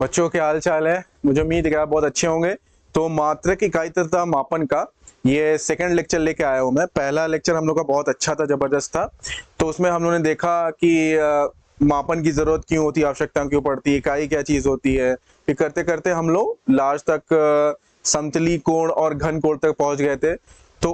बच्चों के हाल चाल है, मुझे उम्मीद है कि आप बहुत अच्छे होंगे। तो मात्रक इकाई तथा मापन का ये सेकंड लेक्चर लेके आया हूँ मैं। पहला लेक्चर हम लोग का बहुत अच्छा था, जबरदस्त था। तो उसमें हम लोगों ने देखा कि मापन की जरूरत क्यों होती है, आवश्यकता क्यों पड़ती है, इकाई क्या चीज होती है। फिर करते करते हम लोग लास्ट तक समतली कोण और घन कोण तक पहुंच गए थे। तो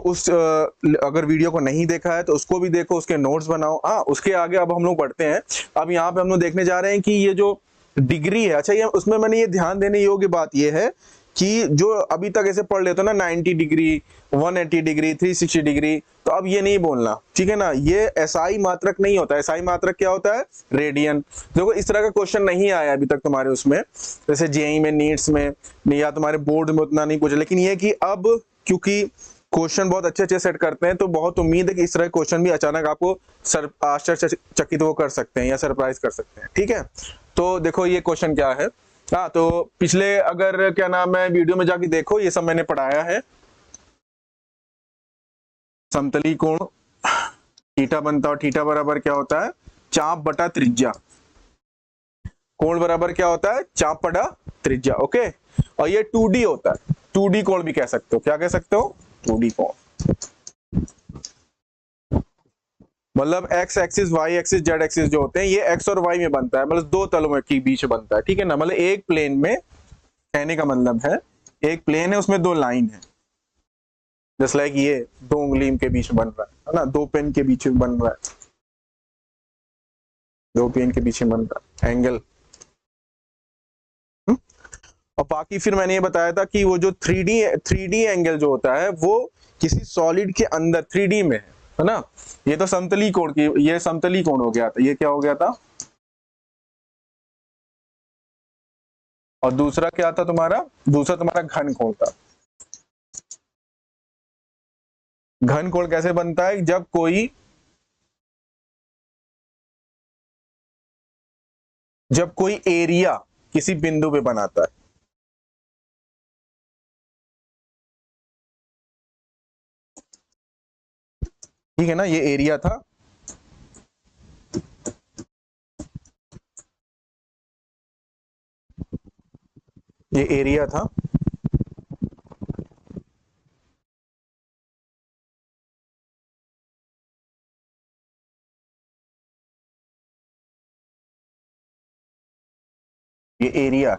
अगर वीडियो को नहीं देखा है तो उसको भी देखो, उसके नोट्स बनाओ। उसके आगे अब हम लोग बढ़ते हैं। अब यहाँ पे हम लोग देखने जा रहे हैं कि ये जो डिग्री है, अच्छा, ये उसमें मैंने ये ध्यान देने योग्य बात ये है कि जो अभी तक ऐसे पढ़ लेते हो ना 90 डिग्री, 180 डिग्री, 360 डिग्री, तो अब ये नहीं बोलना, ठीक है ना। ये एसआई मात्रक नहीं होता है। एसआई मात्रक क्या होता है? रेडियन। देखो इस तरह का क्वेश्चन नहीं आया अभी तक तुम्हारे उसमें, जैसे जेईई में, नीट्स में, या तुम्हारे बोर्ड में उतना नहीं पूछा। लेकिन ये कि अब क्योंकि क्वेश्चन बहुत अच्छे अच्छे सेट करते हैं, तो बहुत उम्मीद है कि इस तरह के क्वेश्चन भी अचानक आपको आश्चर्यचकित वो कर सकते हैं या सरप्राइज कर सकते हैं, ठीक है। तो देखो ये क्वेश्चन क्या है। तो पिछले अगर क्या नाम है वीडियो में जाके देखो, ये सब मैंने पढ़ाया है। समतली कोण थीटा बनता है और थीटा बराबर क्या होता है? चाप बटा त्रिज्या। कोण बराबर क्या होता है? चाप बटा त्रिज्या, ओके। और ये 2D होता है, 2D कोण भी कह सकते हो। क्या कह सकते हो? 2D कोण। मतलब X axis, Y axis, Z axis जो होते हैं, ये एक्स और वाई में बनता है, मतलब दो तलों के बीच बनता है, ठीक है ना। मतलब एक प्लेन में, कहने का मतलब है एक प्लेन है, उसमें दो लाइन है। जस्ट लाइक ये दो उंगली के बीच बन रहा है ना, दो पेन के बीच बन रहा है, दो पेन के बीच बन रहा है एंगल। और बाकी फिर मैंने ये बताया था कि वो जो 3D एंगल जो होता है वो किसी सॉलिड के अंदर 3D में है ना। ये तो समतली कोण की, ये समतली कोण हो गया था। ये क्या हो गया था? और दूसरा क्या था तुम्हारा? दूसरा तुम्हारा घन कोण था। घन कोण कैसे बनता है? जब कोई एरिया किसी बिंदु पे बनाता है। ठीक है ना, ये एरिया था। ये एरिया था। ये एरिया,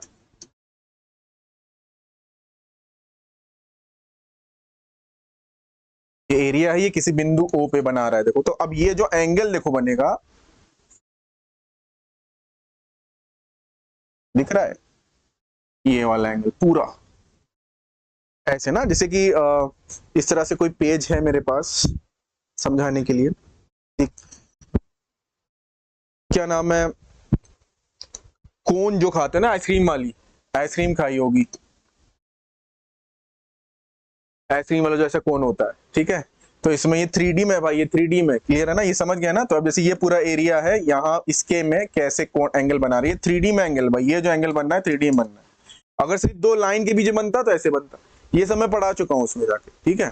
ये एरिया है, ये किसी बिंदु O पे बना रहा है। देखो तो अब ये जो एंगल देखो बनेगा, दिख रहा है ये वाला एंगल पूरा ऐसे ना, जैसे कि इस तरह से कोई पेज है मेरे पास समझाने के लिए। क्या नाम है, कोन जो खाते हैं ना, आइसक्रीम वाली, आइसक्रीम खाई होगी, आइसक्रीम वाला जो ऐसा कोन होता है, ठीक है। तो इसमें ये 3D में भाई, ये 3D में क्लियर है ना, ये समझ गया ना। तो अब जैसे ये पूरा एरिया है, यहाँ इसके में कैसे कोण एंगल बना रही है, 3D में एंगल भाई, ये जो एंगल बनना है 3D में बनना है। अगर सिर्फ दो लाइन के बीच बनता तो ऐसे बनता। ये सब मैं पढ़ा चुका हूं उसमें जाके, ठीक है।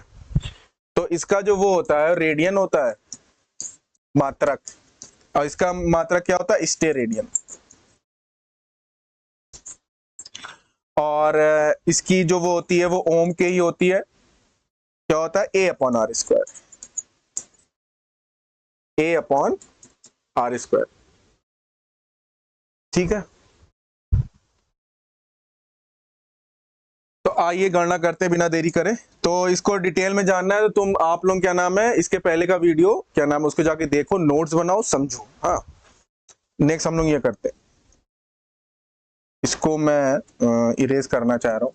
तो इसका जो वो होता है रेडियन होता है, मात्रक। और इसका मात्रक क्या होता है? स्टेरेडियन। और इसकी जो वो होती है वो ओम के ही होती है। क्या होता है? A/R²। A/R², ठीक है। तो आइए गणना करते बिना देरी करे। तो इसको डिटेल में जानना है तो तुम आप लोग क्या नाम है, इसके पहले का वीडियो क्या नाम है उसको जाके देखो, नोट्स बनाओ, समझो। हाँ, नेक्स्ट हम लोग ये करते हैं। इसको मैं इरेज करना चाह रहा हूं।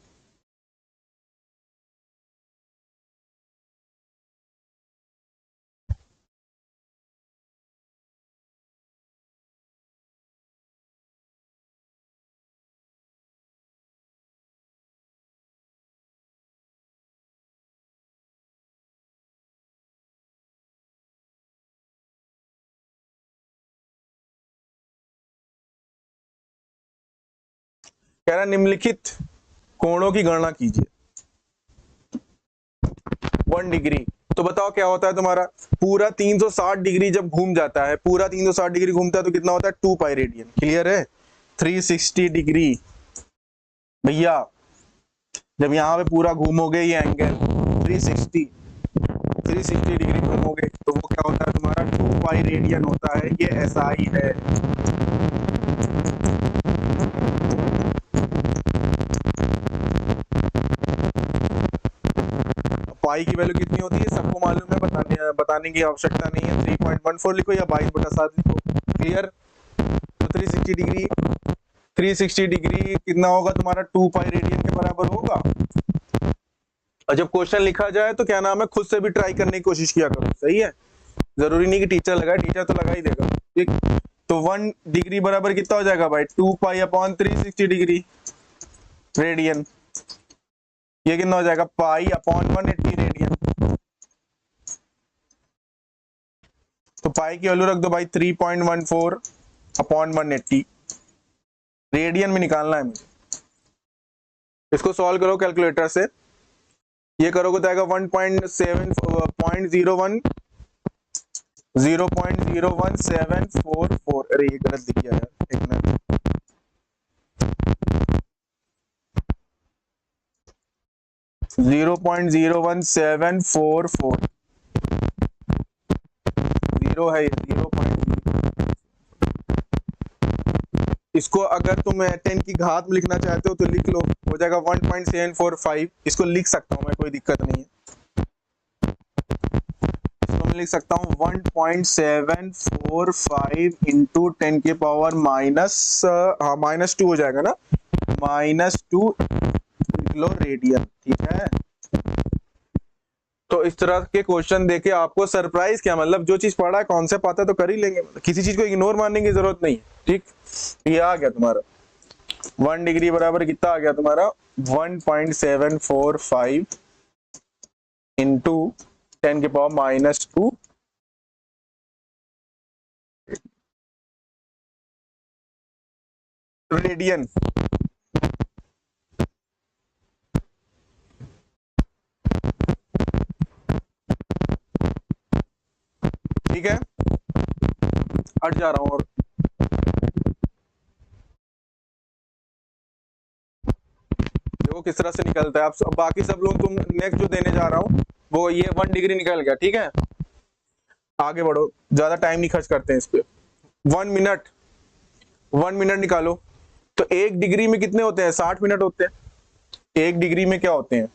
कह रहा निम्नलिखित कोणों की गणना कीजिए। 1 डिग्री, तो बताओ क्या होता है तुम्हारा? पूरा 360 डिग्री जब घूम जाता है, पूरा 360 डिग्री घूमता है तो कितना होता है? 2 पाई रेडियन। क्लियर है? 360 डिग्री भैया जब यहाँ पे पूरा घूमोगे ये एंगल 360 डिग्री घूमोगे तो वो क्या होता है तुम्हारा 2 पाई रेडियन होता है, ये SI है। पाई की वैल्यू कितनी होती है सबको मालूम है, बताने की आवश्यकता नहीं है। 3.14 लिखो या 22/7 लिखो, क्लियर। तो 360 डिग्री कितना होगा तुम्हारा 2 पाई रेडियन के बराबर होगा। और जब क्वेश्चन लिखा जाए तो क्या नाम है, खुद से भी ट्राई करने की कोशिश किया करो, सही है। जरूरी नहीं कि टीचर लगाए, टीचर तो लगा ही देगा, ठीक। तो 1 डिग्री बराबर कितना हो जाएगा भाई 2 पाई अपॉन 360 डिग्री रेडियन। ये कितना हो जाएगा पाई अपॉन 180 रेडियन। तो पाई की वैल्यू रख दो भाई 3.14 अपॉन 180, रेडियन में निकालना है मुझे। इसको सॉल्व करो कैलकुलेटर से, ये करोगे तो आएगा 0.01744। अरे ये गलत लिख दिया यार, एक मिनट। 0.01744 जीरो है ये 0.0। इसको अगर तुम 10 की घात में लिखना चाहते हो तो लिख लो, हो जाएगा 1.745। इसको लिख सकता हूं मैं, कोई दिक्कत नहीं है। इसको मैं लिख सकता हूं 1.745 इंटू 10 के पावर -2 हो जाएगा ना, -2 किलो रेडियन, ठीक है। तो इस तरह के क्वेश्चन देके आपको सरप्राइज क्या, मतलब जो चीज पढ़ा है कॉन्सेप्ट आता है तो कर ही लेंगे, किसी चीज को इग्नोर मानने की जरूरत नहीं है, ठीक। ये आ गया तुम्हारा 1 डिग्री बराबर कितना आ गया तुम्हारा 1.745 इंटू 10 के पावर -2 रेडियन। ठीक है, हट जा रहा हूं और देखो किस तरह से निकलता है। आप बाकी सब लोग, तुम नेक्स्ट जो देने जा रहा हूं वो ये 1 डिग्री निकल गया, ठीक है। आगे बढ़ो, ज्यादा टाइम नहीं खर्च करते हैं इस पे। 1 मिनट निकालो। तो 1 डिग्री में कितने होते हैं 60 मिनट होते हैं। 1 डिग्री में क्या होते हैं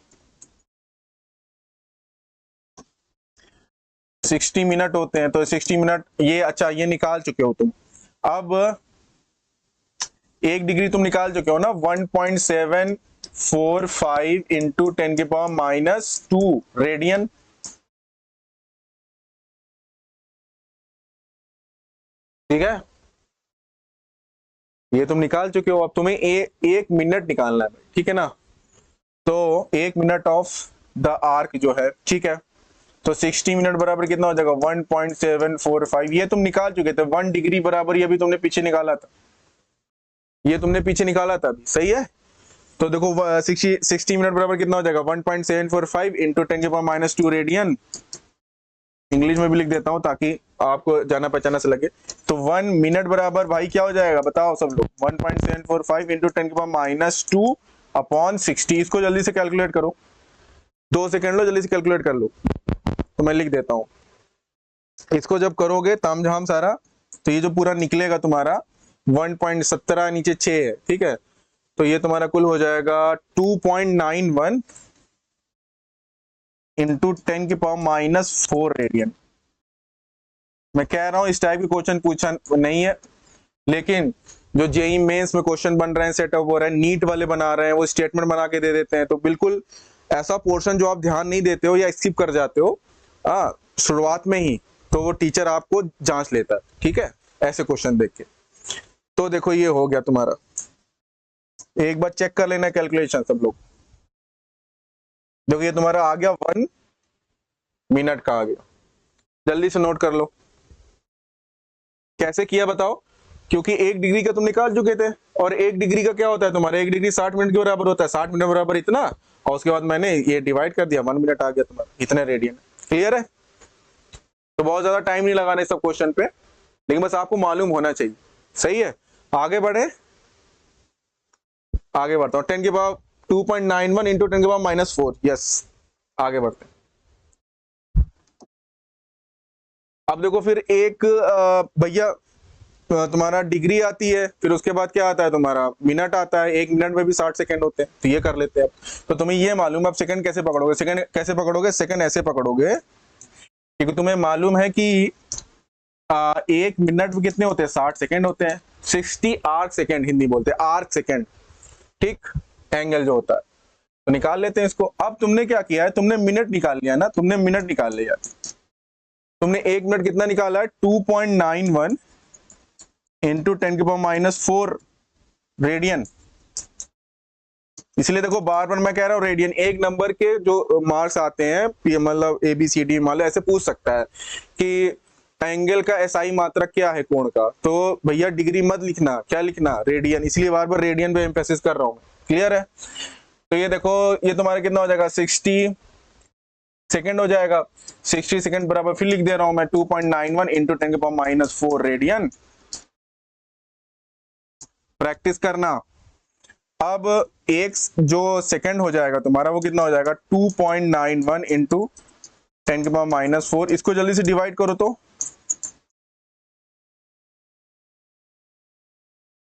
60 मिनट होते हैं। तो 60 मिनट ये, अच्छा ये निकाल चुके हो तुम। अब 1 डिग्री तुम निकाल चुके हो ना, 1.745 इंटू 10 के पावर -2 रेडियन। ठीक है, ये तुम निकाल चुके हो। अब तुम्हें 1 मिनट निकालना है, ठीक है ना। तो 1 मिनट ऑफ द आर्क जो है, ठीक है। तो 60 मिनट बराबर कितना हो जाएगा 1.745, ये तुम निकाल चुके थे। 1 डिग्री बराबर ये भी तुमने पीछे निकाला था, ये तुमने पीछे निकाला था अभी, सही है। तो देखो 60 मिनट बराबर कितना हो जाएगा 1.745 इंटू 10 के पावर -2 रेडियन। इंग्लिश में भी लिख देता हूं ताकि आपको जाना पहचाना से लगे। तो 1 मिनट बराबर भाई क्या हो जाएगा बताओ सब लोग, 1.745 इंटू 10 के पावर -2 अपॉन 60। इसको जल्दी से कैलकुलेट करो, 2 सेकेंड लो, जल्दी से कैलकुलेट कर लो। तो मैं लिख देता हूं, इसको जब करोगे ताम झाम सारा, तो ये जो पूरा निकलेगा तुम्हारा 1.17 नीचे 6 है, ठीक है। तो ये तुम्हारा कुल हो जाएगा 2.91 इंटू 10 के पावर -4 रेडियन। मैं कह रहा हूं इस टाइप के क्वेश्चन पूछा नहीं है, लेकिन जो जेई मेंस में क्वेश्चन बन रहे हैं, सेटअप हो रहा है, नीट वाले बना रहे हैं, वो स्टेटमेंट बना के दे देते हैं। तो बिल्कुल ऐसा पोर्शन जो आप ध्यान नहीं देते हो या स्किप कर जाते हो शुरुआत में ही, तो वो टीचर आपको जांच लेता है, ठीक है, ऐसे क्वेश्चन देख के। तो देखो ये हो गया तुम्हारा, एक बार चेक कर लेना कैलकुलेशन सब लोग। देखो ये तुम्हारा आ गया 1 मिनट का आ गया, जल्दी से नोट कर लो। कैसे किया बताओ, क्योंकि 1 डिग्री का तुम निकाल चुके थे, और 1 डिग्री का क्या होता है तुम्हारा, 1 डिग्री 60 मिनट के बराबर होता है। 60 मिनट बराबर इतना, और उसके बाद मैंने ये डिवाइड कर दिया, 1 मिनट आ गया तुम्हारा, इतने रेडियन। क्लियर है। तो बहुत ज्यादा टाइम नहीं लगाना इस सब क्वेश्चन पे, लेकिन बस आपको मालूम होना चाहिए, सही है। आगे बढ़े, आगे बढ़ता हूँ, 10 के पावर 2.91 इंटू 10 के पावर -4। यस, आगे बढ़ते हैं। अब देखो फिर एक भैया तुम्हारा डिग्री आती है, फिर उसके बाद क्या आता है तुम्हारा मिनट आता है, 1 मिनट में भी 60 सेकंड होते हैं, तो ये कर लेते हैं अब। तो तुम्हें ये मालूम है अब सेकंड कैसे पकड़ोगे, सेकंड कैसे पकड़ोगे, सेकंड ऐसे पकड़ोगे क्योंकि तुम्हें मालूम है कि 1 मिनट में कितने होते हैं, 60 सेकंड होते हैं, 60 आर्क सेकंड हिंदी बोलते हैं, आर्क सेकंड, ठीक, एंगल जो होता है, तो निकाल लेते हैं इसको। अब तुमने क्या किया है, तुमने मिनट निकाल लिया ना, तुमने मिनट निकाल लिया, तुमने 1 मिनट कितना निकाला है, 2.91 इंटू 10 के पावर -4 रेडियन। इसलिए देखो बार बार मैं कह रहा हूँ रेडियन, एक नंबर के जो मार्क्स आते हैं मतलब ABCD मान लो ऐसे पूछ सकता है कि एंगल का SI मात्रक क्या है कोण का, तो भैया डिग्री मत लिखना, क्या लिखना, रेडियन, इसलिए बार बार रेडियन पे एम्फेसिस कर रहा हूँ। क्लियर है? तो ये देखो ये तुम्हारा कितना हो जाएगा, 60 सेकंड हो जाएगा, 60 सेकंड बराबर फिर लिख दे रहा हूं मैं 2.91 इंटू 10 के पावर -4 रेडियन। प्रैक्टिस करना। अब एक जो सेकंड हो जाएगा तुम्हारा वो कितना हो जाएगा, 2.91 इंटू 10 के पावर -4, इसको जल्दी से डिवाइड करो तो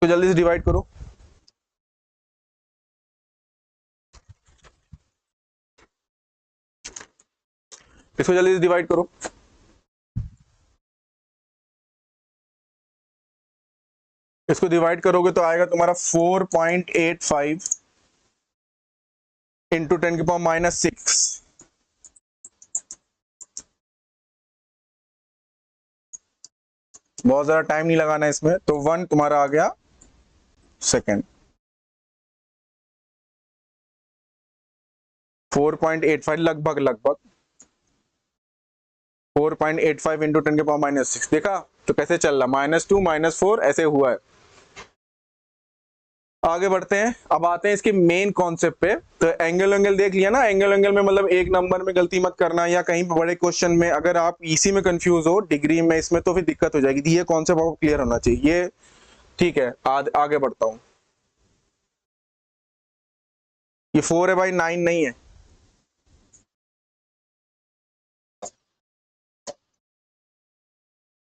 जल्दी से डिवाइड करो। इसको जल्दी से डिवाइड करो। इसको डिवाइड करोगे तो आएगा तुम्हारा 4.85 इंटू 10 के पावर -6। बहुत ज्यादा टाइम नहीं लगाना इसमें, तो 1 तुम्हारा आ गया सेकेंड। 4.85 लगभग 4.85 इंटू 10 के पावर -6, देखा तो कैसे चल रहा, -2 -4 ऐसे हुआ है। आगे बढ़ते हैं, अब आते हैं इसके मेन कॉन्सेप्ट पे। तो एंगल देख लिया ना, एंगल में मतलब एक नंबर में गलती मत करना, या कहीं बड़े क्वेश्चन में अगर आप इसी में कंफ्यूज हो डिग्री में इसमें तो फिर दिक्कत हो जाएगी, ये कॉन्सेप्ट आपको क्लियर होना चाहिए, ये ठीक है। आगे बढ़ता हूं, ये 4 है भाई, 9 नहीं है,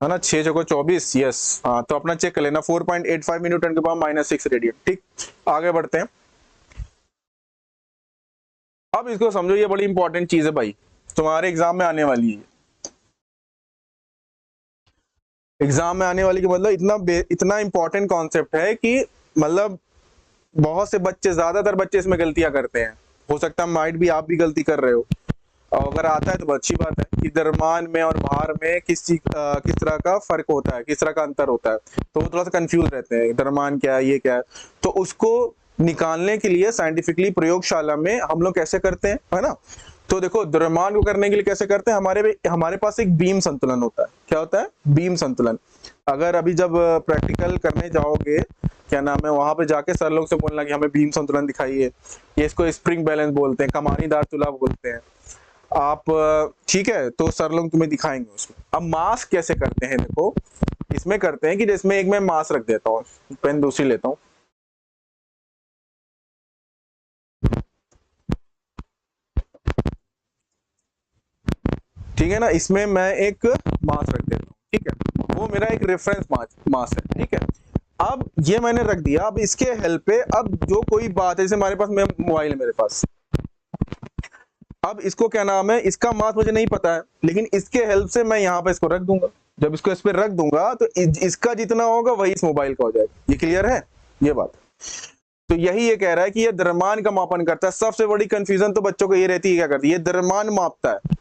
है ना, 6 चौको 24, यस। हाँ तो अपना चेक कर लेना, 4.85 इंटू 10 के पावर -6 रेडियन, ठीक। आगे बढ़ते हैं, अब इसको समझो, ये बड़ी इंपॉर्टेंट चीज है भाई, तुम्हारे एग्जाम में आने वाली है। एग्जाम में आने वाली के मतलब इतना इंपॉर्टेंट कॉन्सेप्ट है कि मतलब बहुत से बच्चे, ज्यादातर बच्चे इसमें गलतियां करते हैं, हो सकता है माइट भी आप भी गलती कर रहे हो, और अगर आता है तो अच्छी बात है कि द्रव्यमान में और भार में किस तरह का फर्क होता है, किस तरह का अंतर होता है, तो वो थोड़ा सा कंफ्यूज रहते हैं, द्रव्यमान क्या है, ये क्या है, तो उसको निकालने के लिए साइंटिफिकली प्रयोगशाला में हम लोग कैसे करते हैं, है ना। तो देखो द्रव्यमान को करने के लिए कैसे करते हैं, हमारे पास एक बीम संतुलन होता है, क्या होता है, बीम संतुलन। अगर अभी जब प्रैक्टिकल करने जाओगे, क्या नाम है, वहां पे जाके सर लोग से बोलना कि हमें बीम संतुलन दिखाइए, ये इसको स्प्रिंग बैलेंस बोलते हैं, कमानीदार तुला बोलते हैं आप, ठीक है, तो सर लोग तुम्हें दिखाएंगे उसमें। अब मास कैसे करते हैं, देखो इसमें करते हैं कि जिसमें एक मैं मास रख देता हूँ, पेन दूसरी लेता हूँ, ठीक है ना, इसमें मैं एक मास रख देता हूँ, ठीक है, वो मेरा एक रेफरेंस मास है, ठीक है। अब ये मैंने रख दिया, अब इसके हेल्प पे अब जो कोई बात है, जैसे हमारे पास मोबाइल है मेरे पास, अब इसको क्या नाम है, इसका मास मुझे नहीं पता है, लेकिन इसके हेल्प से मैं यहाँ पे इसको रख दूंगा, जब इसको इस पे रख दूंगा तो इसका जितना होगा वही इस मोबाइल का हो जाएगा। ये क्लियर है ये बात? तो यही ये कह रहा है कि ये द्रव्यमान का मापन करता है। सबसे बड़ी कंफ्यूजन तो बच्चों को ये रहती है, क्या करती है, ये द्रव्यमान मापता है,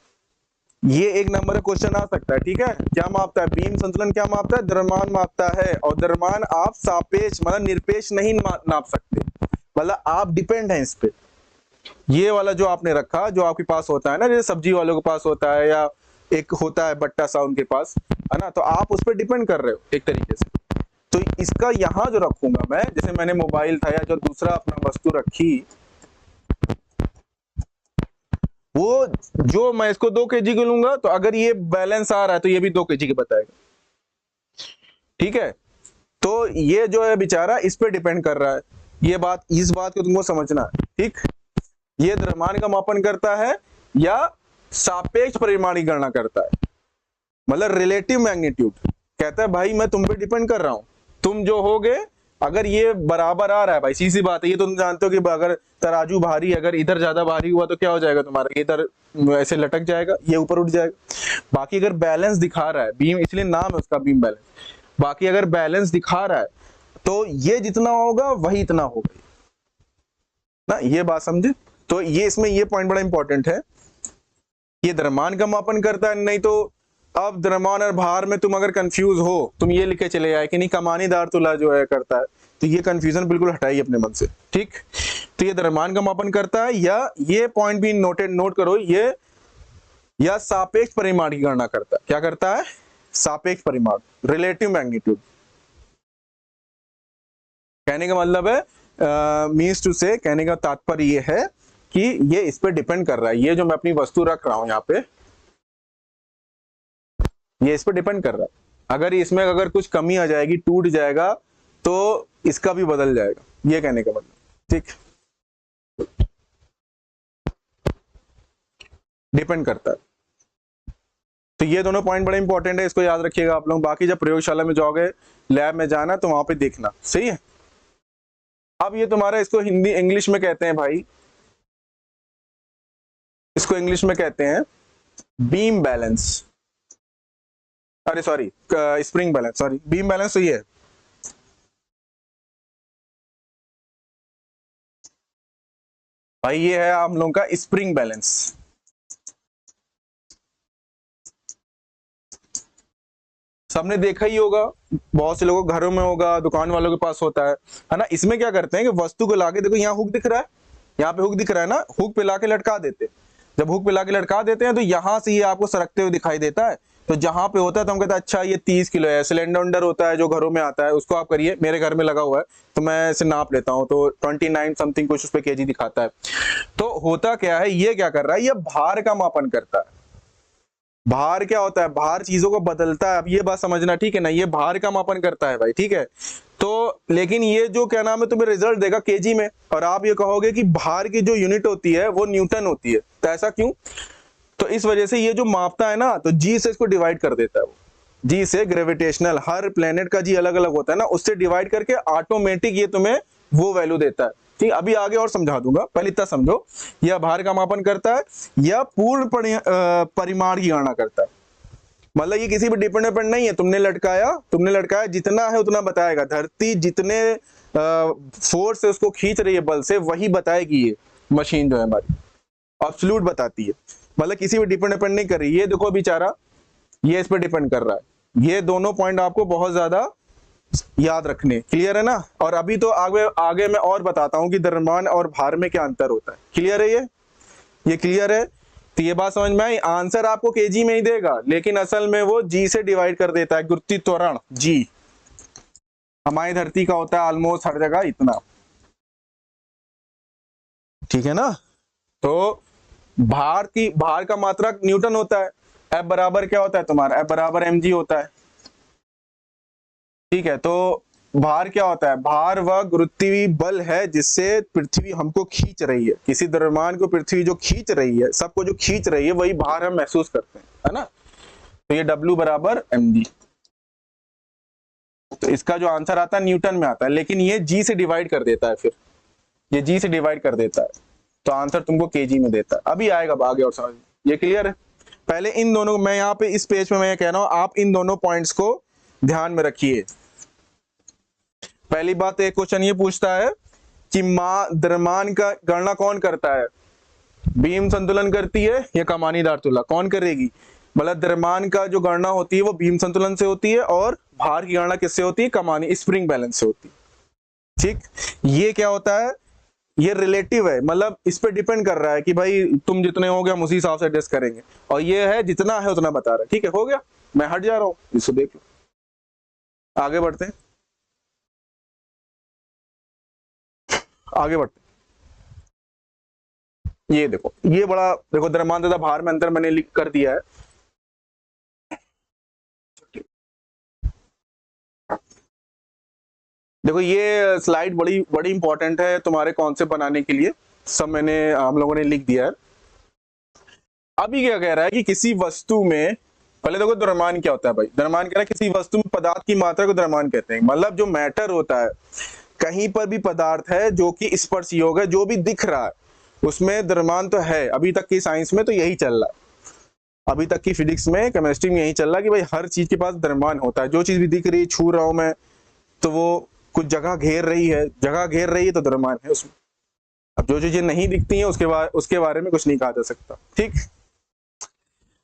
ये एक नंबर का क्वेश्चन आ सकता है, ठीक है, क्या मापता है, बीम संतुलन क्या मापता है, द्रव्यमान मापता है, और द्रव्यमान आप सापेक्ष मतलब निरपेक्ष नहीं नाप सकते, मतलब आप डिपेंड हैं इस पे। ये वाला जो आपने रखा, जो आपके पास होता है ना, जैसे सब्जी वालों के पास होता है, या एक होता है बट्टा सा उनके पास, है ना, तो आप उस पर डिपेंड कर रहे हो एक तरीके से। तो इसका यहाँ जो रखूंगा मैं, जैसे मैंने मोबाइल था या जो दूसरा अपना वस्तु रखी, वो जो मैं इसको 2 kg के लूंगा, तो अगर ये बैलेंस आ रहा है तो ये भी 2 kg के बताएगा, ठीक है। तो ये जो है बेचारा इस पे डिपेंड कर रहा है, ये बात, इस बात को तुमको समझना है, ठीक। ये द्रव्यमान का मापन करता है या सापेक्ष परिमाण की गणना करता है, मतलब रिलेटिव मैग्नीट्यूड। कहता है भाई मैं तुम पे डिपेंड कर रहा हूं, तुम जो होगे, अगर ये बराबर आ रहा है भाई, सीधी बात है, ये तुम जानते हो कि अगर तराजू भारी, अगर इधर ज्यादा भारी हुआ तो क्या हो जाएगा तुम्हारा, इधर ऐसे लटक जाएगा, ये ऊपर उठ जाएगा। बाकी अगर बैलेंस दिखा रहा है बीम, इसलिए नाम है उसका बीम बैलेंस, बाकी अगर बैलेंस दिखा रहा है तो ये जितना होगा वही इतना होगा ना, ये बात समझे। तो ये इसमें ये पॉइंट बड़ा इंपॉर्टेंट है, ये द्रव्यमान का मापन करता है। नहीं तो अब द्रव्यमान और भार में तुम अगर कंफ्यूज हो, तुम ये लिखे चले जाए कि नहीं कमानीदार तुला जो है करता है, तो ये कंफ्यूजन बिल्कुल हटाइए अपने मन से, ठीक। तो ये द्रव्यमान का मापन करता है, या ये पॉइंट भी नोट करो, ये या सापेक्ष परिमाण की गणना करता है। क्या करता है? सापेक्ष परिमाण, रिलेटिव मैग्नीट्यूड। कहने का मतलब है मीन्स टू से, कहने का तात्पर्य ये है कि ये इस पे डिपेंड कर रहा है, ये जो मैं अपनी वस्तु रख रहा हूं यहाँ पे, ये इस पे डिपेंड कर रहा है। अगर इसमें अगर कुछ कमी आ जाएगी, टूट जाएगा, तो इसका भी बदल जाएगा, ये कहने का मतलब, ठीक। डिपेंड करता है। तो ये दोनों पॉइंट बड़े इंपॉर्टेंट है, इसको याद रखिएगा आप लोग। बाकी जब प्रयोगशाला में जाओगे, लैब में जाना, तो वहां पे देखना, सही है। अब ये तुम्हारा, इसको हिंदी इंग्लिश में कहते हैं भाई, इसको इंग्लिश में कहते हैं बीम बैलेंस, अरे sorry spring balance, sorry beam balance तो ये है। भाई ये है आप लोगों का स्प्रिंग बैलेंस। सबने देखा ही होगा, बहुत से लोगों के घरों में होगा, दुकान वालों के पास होता है ना। इसमें क्या करते हैं कि वस्तु को लाके, देखो यहाँ हुक दिख रहा है, यहाँ पे हुक दिख रहा है ना, हुक पे लाके लटका देते हैं। जब हुक पे लाके लटका देते हैं तो यहाँ से ये आपको सरकते हुए दिखाई देता है। तो जहां पे होता है तो हम कहते हैं अच्छा ये 30 किलो है। सिलेंडर अंडर होता है जो घरों में आता है, उसको आप करिए, मेरे घर में लगा हुआ है तो मैं इसे नाप लेता हूं, तो 29 समथिंग कुछ उस पे केजी दिखाता है। तो होता क्या है, ये क्या कर रहा है, ये भार का मापन करता है। भार क्या होता है, भार चीजों को बदलता है। अब ये बात समझना, ठीक है ना, ये भार का मापन करता है भाई, ठीक है। तो लेकिन ये जो क्या नाम है, तुम्हें रिजल्ट देगा केजी में, और आप ये कहोगे कि भार की जो यूनिट होती है वो न्यूटन होती है। तो ऐसा क्यों? तो इस वजह से ये जो मापता है ना, तो जी से इसको डिवाइड कर देता है वो, जी से ग्रेविटेशनल, हर प्लेनेट का जी अलग अलग होता है ना, उससे डिवाइड करके ऑटोमेटिक ये तुम्हें वो वैल्यू देता है, ठीक। अभी आगे और समझा दूंगा, पहले इतना समझो, यह भार का मापन करता है या पूर्ण परिमाण की गणना करता है। मतलब ये किसी भी डिपेंड नहीं है, तुमने लटकाया जितना है उतना बताएगा। धरती जितने फोर्स से उसको खींच रही है बल से, वही बताएगी ये मशीन जो है हमारी, एब्सोल्यूट बताती है। मतलब किसी भी डिपेंड नहीं कर रही। ये देखो बेचारा, ये इस पर डिपेंड कर रहा है। ये दोनों पॉइंट आपको बहुत ज्यादा याद रखने, क्लियर है ना। और अभी तो आगे मैं और बताता हूं कि द्रव्यमान और भार में क्या अंतर होता है। क्लियर है ये क्लियर है। तो ये बात समझ में आई। आंसर आपको केजी में ही देगा, लेकिन असल में वो जी से डिवाइड कर देता है। गुरुत्व त्वरण जी हमारी धरती का होता है ऑलमोस्ट हर जगह इतना, ठीक है ना। तो भार का मात्रक न्यूटन होता है। F बराबर क्या होता है तुम्हारा, F बराबर mg होता है, ठीक है। तो भार क्या होता है, भार वह गुरुत्वीय बल है जिससे पृथ्वी हमको खींच रही है। किसी द्रव्यमान को पृथ्वी जो खींच रही है, सबको जो खींच रही है, वही भार हम महसूस करते हैं, है ना। तो ये W बराबर mg, तो इसका जो आंसर आता है न्यूटन में आता है, लेकिन ये जी से डिवाइड कर देता है, फिर ये जी से डिवाइड कर देता है, तो आंसर तुमको केजी में देता है। अभी आएगा आगे और समझ, ये क्लियर है। पहले इन दोनों, मैं यहाँ पे इस पेज में मैं कह रहा हूं, आप इन दोनों पॉइंट्स को ध्यान में रखिए। पहली बात, एक क्वेश्चन ये पूछता है कि द्रव्यमान का गणना कौन करता है, बीम संतुलन करती है या कमानीदार तुला, कौन करेगी। मतलब द्रव्यमान का जो गणना होती है वो बीम संतुलन से होती है, और भार की गणना किससे होती है, कमानी स्प्रिंग बैलेंस से होती है, ठीक। ये क्या होता है, ये रिलेटिव है, मतलब इस पे डिपेंड कर रहा है कि भाई तुम जितने हो गए हम उसी हिसाब से एडजस्ट करेंगे, और ये है जितना है उतना बता रहा है, ठीक है। हो गया, मैं हट जा रहा हूं, इसको देख लो, आगे बढ़ते हैं, आगे बढ़ते हैं। ये देखो, ये बड़ा देखो, द्रव्यमान तथा भार में अंतर मैंने लिख कर दिया है। देखो ये स्लाइड बड़ी बड़ी इंपॉर्टेंट है तुम्हारे कॉन्सेप्ट बनाने के लिए, सब हम लोगों ने लिख दिया है। अभी क्या कह रहा है कि किसी वस्तु में, पहले देखो द्रव्यमान क्या होता है भाई। द्रव्यमान कह रहा है किसी वस्तु में पदार्थ की मात्रा को द्रव्यमान कहते हैं। मतलब जो मैटर होता है, कहीं पर भी पदार्थ है जो कि स्पर्श योग्य है, जो भी दिख रहा है उसमें द्रव्यमान तो है। अभी तक की साइंस में तो यही चल रहा है, अभी तक की फिजिक्स में, केमिस्ट्री में यही चल रहा है कि भाई हर चीज के पास द्रव्यमान होता है। जो चीज भी दिख रही है, छू रहा हूं मैं, तो वो कुछ जगह घेर रही है, जगह घेर रही है तो द्रव्यमान है उसमें। अब जो चीजें नहीं दिखती हैं उसके बारे में कुछ नहीं कहा जा सकता। ठीक,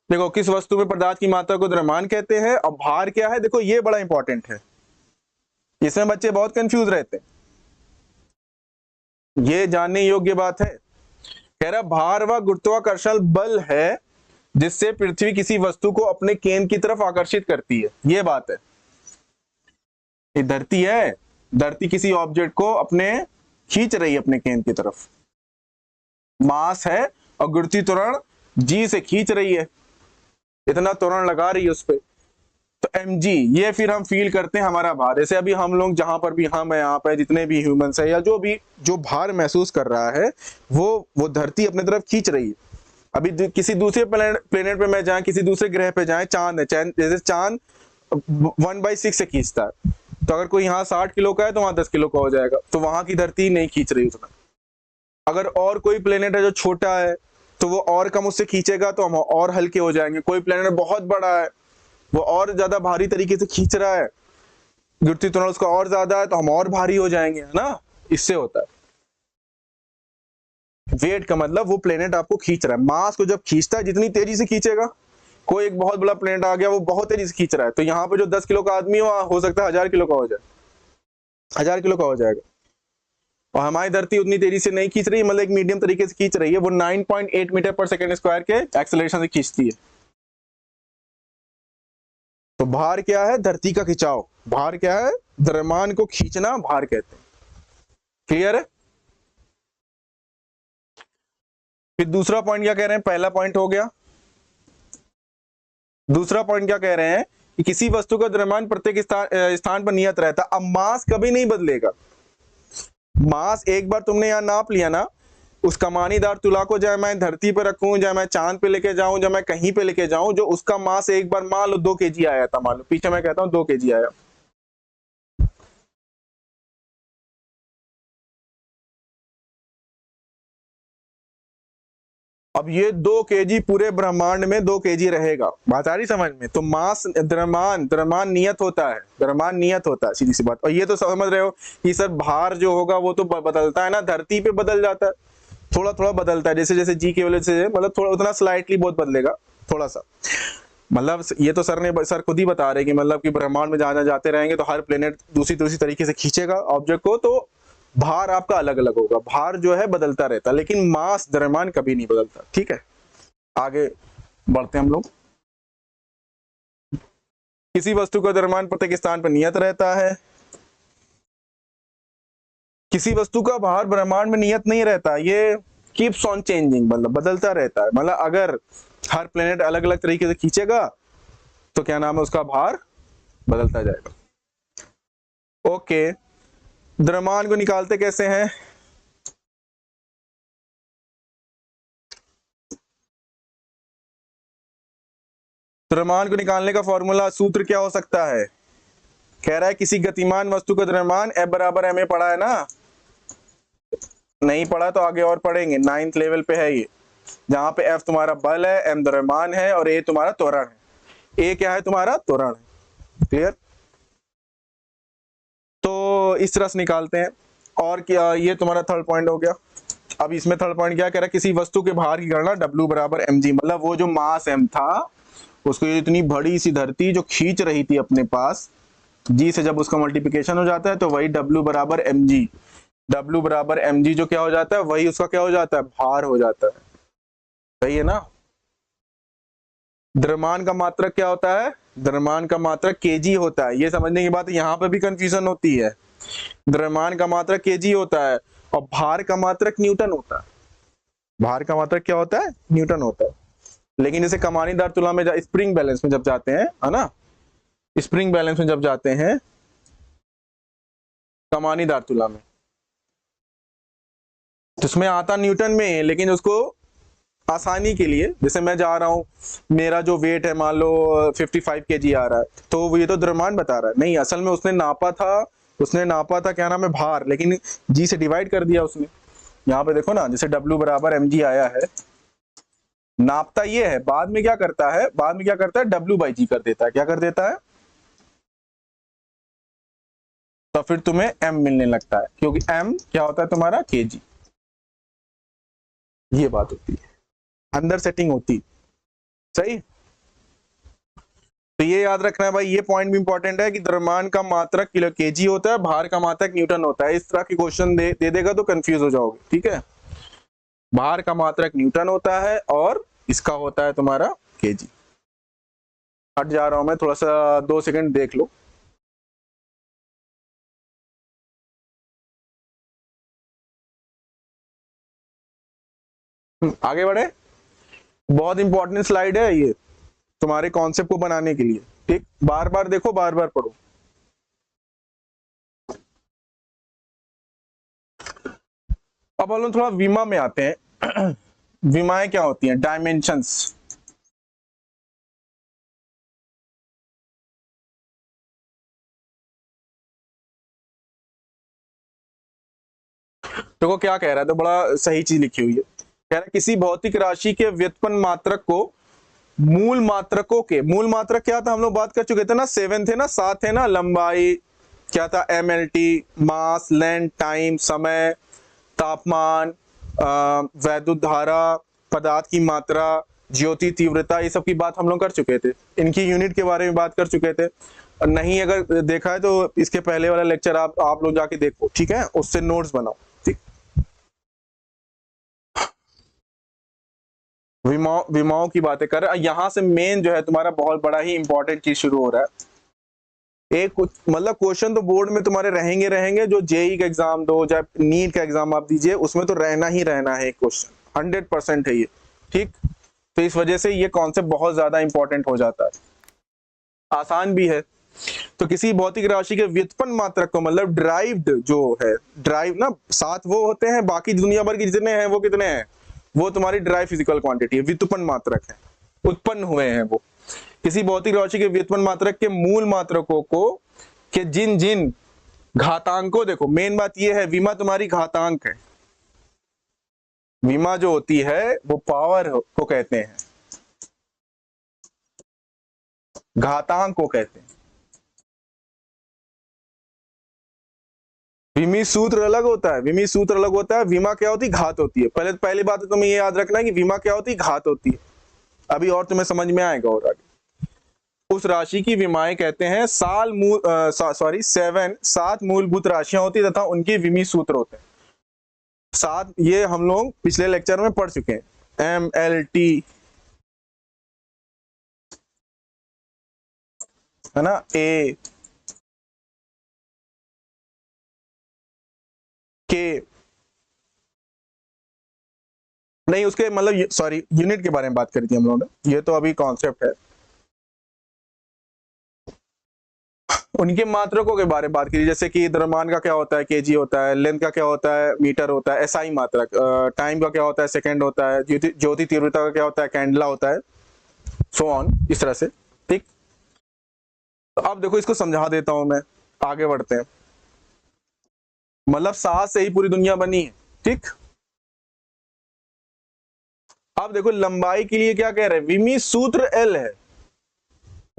देखो किस वस्तु में पदार्थ की मात्रा को द्रव्यमान कहते हैं। और भार क्या है, देखो ये बड़ा इंपॉर्टेंट है, इसमें बच्चे बहुत कंफ्यूज रहते हैं, ये जानने योग्य बात है। कह रहा भार व गुरुत्वाकर्षण बल है जिससे पृथ्वी किसी वस्तु को अपने केंद्र की तरफ आकर्षित करती है। ये बात है, ये धरती है, धरती किसी ऑब्जेक्ट को अपने खींच रही है अपने केंद्र की तरफ, मास है, और गुरुत्वीय त्वरण जी से खींच रही है, इतना त्वरण लगा रही है उस पे, तो mg ये फिर हम फील करते हैं हमारा भार। जैसे अभी हम लोग जहां पर भी, हम है यहाँ पे, जितने भी ह्यूमंस है या जो भी जो भार महसूस कर रहा है वो धरती अपने तरफ खींच रही है। अभी किसी दूसरे प्लेनेट पे मैं जाए, किसी दूसरे ग्रह पे जाए, चांद है, जैसे चांद 1/6 से खींचता है, तो अगर कोई यहाँ 60 किलो का है तो वहां 10 किलो का हो जाएगा, तो वहां की धरती नहीं खींच रही उतना। अगर और कोई प्लेनेट है जो छोटा है तो वो और कम उससे खींचेगा, तो हम और हल्के हो जाएंगे। कोई प्लेनेट बहुत बड़ा है, वो और ज्यादा भारी तरीके से खींच रहा है, गुरुत्वीय त्वरण उसका और ज्यादा है, तो हम और भारी हो जाएंगे, है ना। इससे होता है वेट का मतलब वो प्लेनेट आपको खींच रहा है। मास को जब खींचता है जितनी तेजी से खींचेगा, कोई एक बहुत बड़ा प्लेनेट आ गया वो बहुत तेजी से खींच रहा है, तो यहाँ पे जो 10 किलो का आदमी हो सकता है 1000 किलो का हो जाए, 1000 किलो का हो जाएगा। और हमारी धरती उतनी तेजी से नहीं खींच रही है, मतलब एक मीडियम तरीके से खींच रही है, वो 9.8 मीटर पर सेकेंड स्क्वायर के एक्सेलरेशन से खींचती है। तो भार क्या है, धरती का खिंचाव। भार क्या है, द्रव्यमान को खींचना भार कहते हैं। क्लियर है। फिर दूसरा पॉइंट क्या कह रहे हैं, पहला पॉइंट हो गया, दूसरा पॉइंट क्या कह रहे हैं कि किसी वस्तु का द्रव्यमान प्रत्येक स्थान पर नियत रहता। अब मास कभी नहीं बदलेगा। मास एक बार तुमने यहां नाप लिया ना, उस कमानीदार तुला को चाहे मैं धरती पे रखूं, चाहे मैं चांद पे लेके जाऊं, चाहे मैं कहीं पे लेके जाऊं, जो उसका मास एक बार मान लो 2 kg आया था, मान लो पीछे मैं कहता हूं 2 kg आया, अब ये 2 kg पूरे ब्रह्मांड में 2 kg रहेगा। बात आ रही समझ में। तो मास द्रव्यमान नियत होता है, द्रव्यमान नियत होता है, सीधी सी बात। और ये तो समझ रहे हो कि सर भार जो होगा वो तो बदलता है ना, धरती पे बदल जाता है, थोड़ा थोड़ा बदलता है, जैसे जैसे जी की वजह से, मतलब थोड़ा उतना स्लाइटली बहुत बदलेगा थोड़ा सा। मतलब ये तो सर खुद ही बता रहे कि मतलब कि ब्रह्मांड में जहां जाते रहेंगे तो हर प्लेनेट दूसरी तरीके से खींचेगा ऑब्जेक्ट को, तो भार आपका अलग अलग होगा। भार जो है बदलता रहता, लेकिन मास द्रव्यमान कभी नहीं बदलता। ठीक है, आगे बढ़ते हैं हम लोग। किसी वस्तु का द्रव्यमान प्रत्येक स्थान पर नियत रहता है। किसी वस्तु का भार ब्रह्मांड में नियत नहीं रहता, ये कीप्स ऑन चेंजिंग, मतलब बदलता रहता है। मतलब अगर हर प्लेनेट अलग अलग तरीके से खींचेगा तो क्या नाम है, उसका भार बदलता जाएगा। ओके, द्रव्यमान को निकालते कैसे हैं, द्रव्यमान को निकालने का फॉर्मूला, सूत्र क्या हो सकता है। कह रहा है किसी गतिमान वस्तु का द्रव्यमान F बराबर ma पढ़ा है ना, नहीं पढ़ा तो आगे और पढ़ेंगे, 9th लेवल पे है ये, जहां पे F तुम्हारा बल है, m द्रव्यमान है और a तुम्हारा त्वरण है। a क्या है, तुम्हारा त्वरण है। क्लियर। तो इस तरह से निकालते हैं। और क्या, ये तुम्हारा थर्ड पॉइंट हो गया। अब इसमें थर्ड पॉइंट क्या कह रहा है, किसी वस्तु के भार की गणना W बराबर mg, मतलब वो जो मास m था उसको इतनी बड़ी सी धरती जो खींच रही थी अपने पास, g से जब उसका मल्टीप्लिकेशन हो जाता है तो वही W बराबर mg, W बराबर mg जो क्या हो जाता है, वही उसका क्या हो जाता है, भार हो जाता है। सही है ना। द्रव्यमान का मात्रक क्या होता है, द्रव्यमान का मात्रक kg होता है। ये समझने की बात है, यहाँ पे भी कंफ्यूजन होती है। द्रव्यमान का मात्रक kg होता है और भार का मात्रक न्यूटन होता है। भार का मात्रक क्या होता है, न्यूटन होता है। लेकिन जैसे कमानीदार तुला में स्प्रिंग बैलेंस में जब जाते हैं, है ना, स्प्रिंग बैलेंस में जब जाते हैं कमानीदार तुला में, तो उसमें आता न्यूटन में है, लेकिन उसको आसानी के लिए, जैसे मैं जा रहा हूँ, मेरा जो वेट है मान लो 55 kg आ रहा है, तो वो ये तो द्रव्यमान बता रहा है, नहीं असल में उसने नापा था क्या नाम है, भार, लेकिन जी से डिवाइड कर दिया उसने। यहाँ पे देखो ना, जैसे W बराबर mg आया है, नापता ये है, बाद में क्या करता है, W/g कर देता है, क्या कर देता है, तो फिर तुम्हें m मिलने लगता है, क्योंकि m क्या होता है तुम्हारा kg। ये बात होती है, अंदर सेटिंग होती, सही। तो ये याद रखना है भाई, ये पॉइंट भी इंपॉर्टेंट है कि द्रव्यमान का मात्रक किलो केजी होता है, भार का मात्रक न्यूटन होता है। इस तरह की क्वेश्चन दे देगा तो कंफ्यूज हो जाओगे, ठीक है। भार का मात्रक न्यूटन होता है और इसका होता है तुम्हारा केजी। हट जा रहा हूं मैं थोड़ा सा, 2 सेकंड देख लो। आगे बढ़े, बहुत इंपॉर्टेंट स्लाइड है ये तुम्हारे कॉन्सेप्ट को बनाने के लिए, ठीक। बार बार देखो, बार बार पढ़ो। अब हम लोग थोड़ा विमा में आते हैं। विमाएं क्या होती हैं, डायमेंशंस। देखो क्या कह रहा है, तो बड़ा सही चीज लिखी हुई है। कह रहा है किसी भौतिक राशि के व्युत्पन्न मात्रक को मूल मात्रकों के, मूल मात्रक क्या था, हम लोग बात कर चुके थे ना, 7 थे ना, 7 थे ना, लंबाई क्या था, mlt, मास, लेंथ, टाइम, समय, तापमान, वैद्युत धारा, पदार्थ की मात्रा, ज्योति तीव्रता, ये सब की बात हम लोग कर चुके थे, इनकी यूनिट के बारे में बात कर चुके थे। नहीं अगर देखा है तो इसके पहले वाला लेक्चर आप लोग जाके देखो, ठीक है, उससे नोट्स बनाओ, ठीक। विमाओं की बातें कर, यहां से मेन जो है तुम्हारा बहुत बड़ा ही इंपॉर्टेंट चीज शुरू हो रहा है। एक मतलब क्वेश्चन तो बोर्ड में तुम्हारे रहेंगे, जो जेई का एग्जाम दो, चाहे नीट का एग्जाम आप दीजिए, उसमें तो रहना ही रहना है एक क्वेश्चन, 100% है ये, ठीक। तो इस वजह से ये कॉन्सेप्ट बहुत ज्यादा इंपॉर्टेंट हो जाता है, आसान भी है। तो किसी भौतिक राशि के व्युत्पन्न मात्रक को, मतलब ड्राइव्ड जो है, ड्राइव ना 7 वो होते हैं, बाकी दुनिया भर के जितने हैं वो कितने हैं, वो तुम्हारी ड्राइव फिजिकल क्वांटिटी है, व्युत्पन्न मात्रक है, उत्पन्न हुए हैं वो। किसी भौतिक राशि के व्युत्पन्न मात्रक के मूल मात्रकों को के जिन जिन घातांकों, देखो मेन बात ये है, विमा तुम्हारी घातांक है, विमा जो होती है वो पावर को कहते हैं, घातांक को कहते हैं। विमी सूत्र अलग होता है, विमी सूत्र अलग होता है, विमा क्या होती है, घात होती है। पहली बात तो तुम्हें ये याद रखना है कि विमा क्या होती है, घात होती है। अभी और तुम्हें समझ में आएगा और आगे। उस राशि की विमाएं कहते हैं 7 मूलभूत राशियां होती है तथा उनके विमी सूत्र होते हैं। 7 ये हम लोग पिछले लेक्चर में पढ़ चुके हैं, MLT है ना, A K, नहीं उसके मतलब सॉरी यूनिट के बारे में बात करी थी हम लोगों ने, ये तो अभी कॉन्सेप्ट है। उनके मात्रकों के बारे में बात करी, जैसे कि द्रव्यमान का क्या होता है, केजी होता है, लेंथ का क्या होता है, मीटर होता है, एसआई मात्रक, टाइम का क्या होता है, सेकंड होता है, ज्योति तीव्रता का क्या होता है, कैंडला होता है, सो ऑन, इस तरह से, ठीक। तो अब देखो इसको समझा देता हूं मैं, आगे बढ़ते हैं। मतलब 7 से ही पूरी दुनिया बनी है, ठीक। अब देखो लंबाई के लिए क्या कह रहे हैं, विमी सूत्र L है,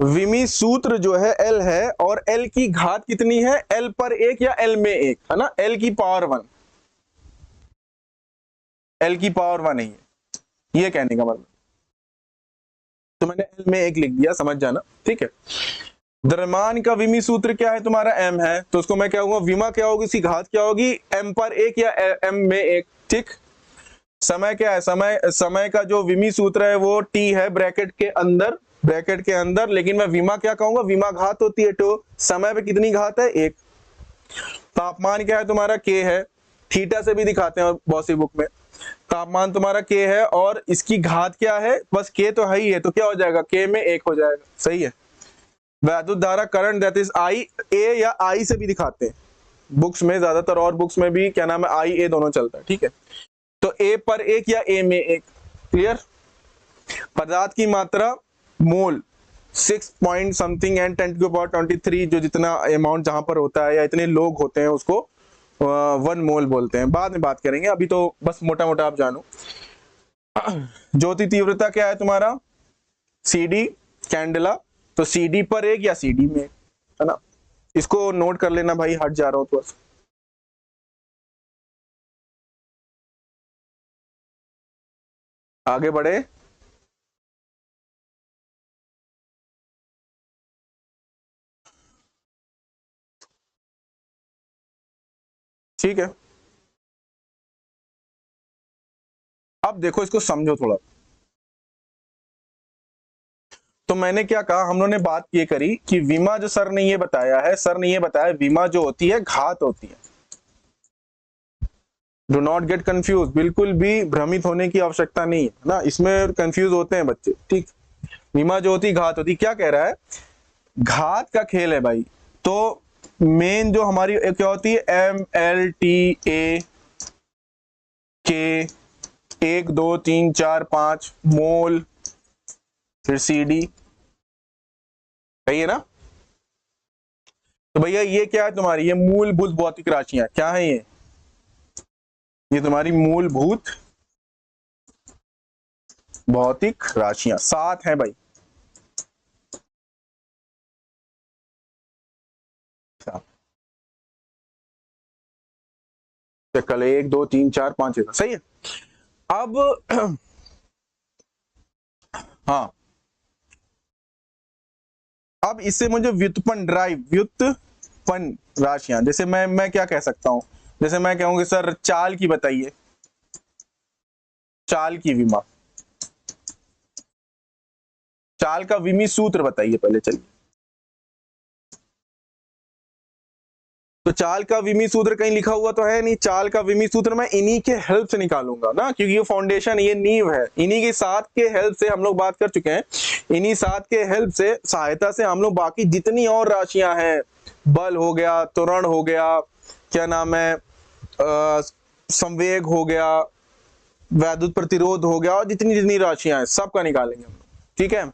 विमी सूत्र जो है L है, और L की घात कितनी है, L पर 1 या L में 1 है ना, L की पावर 1, L की पावर 1 है ये कहने का मतलब। तो मैंने L में 1 लिख दिया, समझ जाना, ठीक है। द्रव्यमान का विमी सूत्र क्या है तुम्हारा, M है, तो उसको मैं क्या होगा, विमा क्या होगी, इसकी घात क्या होगी, M पर 1 या M में 1, ठीक। समय क्या है, समय का जो विमी सूत्र है वो T है ब्रैकेट के अंदर, लेकिन मैं विमा क्या कहूंगा, विमा घात होती है, तो समय पे कितनी घात है, 1। तापमान क्या है तुम्हारा, K है, थीटा से भी दिखाते हैं बहुत सी बुक में, तापमान तुम्हारा K है, और इसकी घात क्या है, बस K तो है ही है, तो क्या हो जाएगा, K में 1 हो जाएगा, सही है। वैद्युत धारा current that is I, A या I से भी दिखाते हैं, बुक्स में ज्यादातर, और बुक्स में भी क्या नाम है आई ए दोनों चलता है, ठीक है। तो ए पर एक या ए में एक, क्लियर। पदार्थ की मात्रा mole 6 point something and 10 to power 23, जो जितना अमाउंट जहां पर होता है या इतने लोग होते हैं उसको 1 मोल बोलते हैं। बाद में बात करेंगे, अभी तो बस मोटा मोटा आप जानो। ज्योति तीव्रता क्या है तुम्हारा, CD कैंडला, तो CD पर एक या CD में एक, है ना। इसको नोट कर लेना भाई, हट जा रहा हूं तो आगे बढ़े। ठीक है, अब देखो इसको समझो थोड़ा। तो मैंने क्या कहा, हम लोगों ने बात ये करी कि विमा जो सर ने ये बताया है, सर ने ये बताया विमा जो होती है घात होती है। डू नॉट गेट कंफ्यूज, बिल्कुल भी भ्रमित होने की आवश्यकता नहीं है ना, इसमें कंफ्यूज होते हैं बच्चे, ठीक। विमा जो होती घात होती, क्या कह रहा है, घात का खेल है भाई। तो मेन जो हमारी क्या होती है, MLTA के 1 2 3 4 5 मोल, फिर CD, सही है ना। तो भैया ये क्या है तुम्हारी, ये मूलभूत भौतिक राशियां क्या है, ये तुम्हारी मूलभूत भौतिक राशियां 7 है भाई। कल 1 2 3 4 5 सही है। अब हाँ, अब इससे मुझे व्युत्पन्न ड्राइव, व्युत्पन्न राशियां, जैसे मैं क्या कह सकता हूं, जैसे मैं कहूंगी सर चाल की बताइए, चाल की विमा, चाल का विमी सूत्र बताइए पहले, चलिए। तो चाल का विमी सूत्र कहीं लिखा हुआ तो है नहीं, चाल का विमी सूत्र मैं इन्हीं के हेल्प से निकालूंगा ना, क्योंकि ये फाउंडेशन, ये नींव है, इन्हीं के साथ के हेल्प से हम लोग बात कर चुके हैं, इन्हीं साथ के हेल्प से, सहायता से हम लोग बाकी जितनी और राशियां हैं, बल हो गया, त्वरण हो गया, क्या नाम है, संवेग हो गया, वैद्युत प्रतिरोध हो गया, और जितनी जितनी राशियां हैं सबका निकालेंगे हम लोग, ठीक है।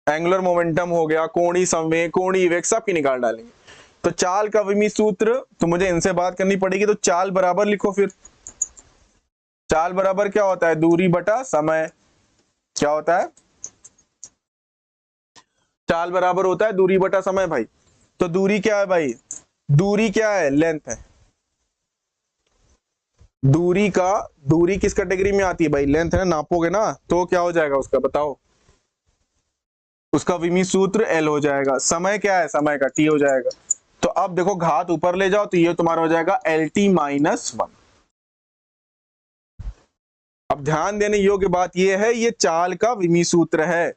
एंगुलर मोमेंटम हो गया, कोणीय संवेग, कोणीय वेग, सबकी निकाल डालेंगे। तो चाल का विमी सूत्र, तो मुझे इनसे बात करनी पड़ेगी, तो चाल बराबर लिखो फिर। चाल बराबर क्या होता है, दूरी बटा समय, क्या होता है, चाल बराबर होता है दूरी बटा समय भाई। तो दूरी क्या है भाई, दूरी क्या है, लेंथ है। दूरी किस कैटेगरी में आती है भाई, लेंथ है ना, नापोगे ना तो क्या हो जाएगा उसका, बताओ। उसका विमी सूत्र L हो जाएगा। समय क्या है, समय का T हो जाएगा। तो अब देखो घात ऊपर ले जाओ तो ये तुम्हारा हो जाएगा LT-1। अब ध्यान देने योग्य बात ये है, ये चाल का विमी सूत्र है।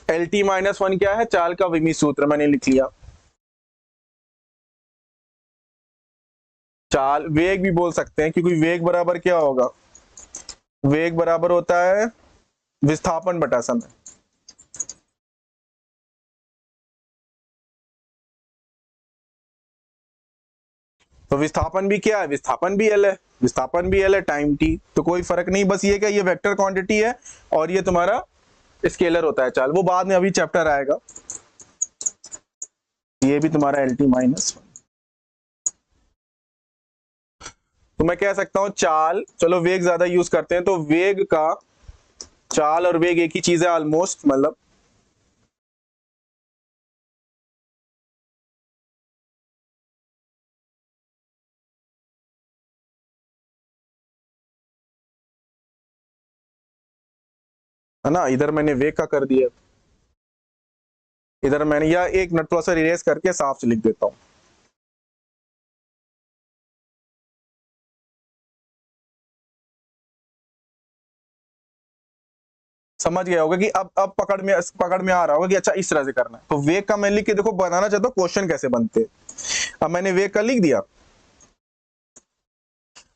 LT-1 क्या है, चाल का विमी सूत्र, मैंने लिख लिया। चाल, वेग भी बोल सकते हैं, क्योंकि वेग बराबर क्या होगा, वेग बराबर होता है विस्थापन बटा समय। तो विस्थापन भी क्या है, विस्थापन भी L है, विस्थापन भी L है, टाइम T, तो कोई फर्क नहीं, बस ये क्या, ये वेक्टर क्वांटिटी है और ये तुम्हारा स्केलर होता है चाल, वो बाद में अभी चैप्टर आएगा। ये भी तुम्हारा LT-1। तो मैं कह सकता हूं चाल, चलो वेग ज्यादा यूज करते हैं, तो वेग का, चाल और वेग एक ही चीज है ऑलमोस्ट, मतलब है ना। इधर मैंने वेग का कर दिया, इधर मैंने, या एक मिनट थोड़ा सा इरेज करके साफ से लिख देता हूं। समझ गया होगा कि अब पकड़ में आ रहा होगा कि अच्छा इस तरह से करना है। तो वेग का मैं लिख के देखो बनाना चाहता हूँ क्वेश्चन कैसे बनते। अब मैंने वेग का लिख दिया,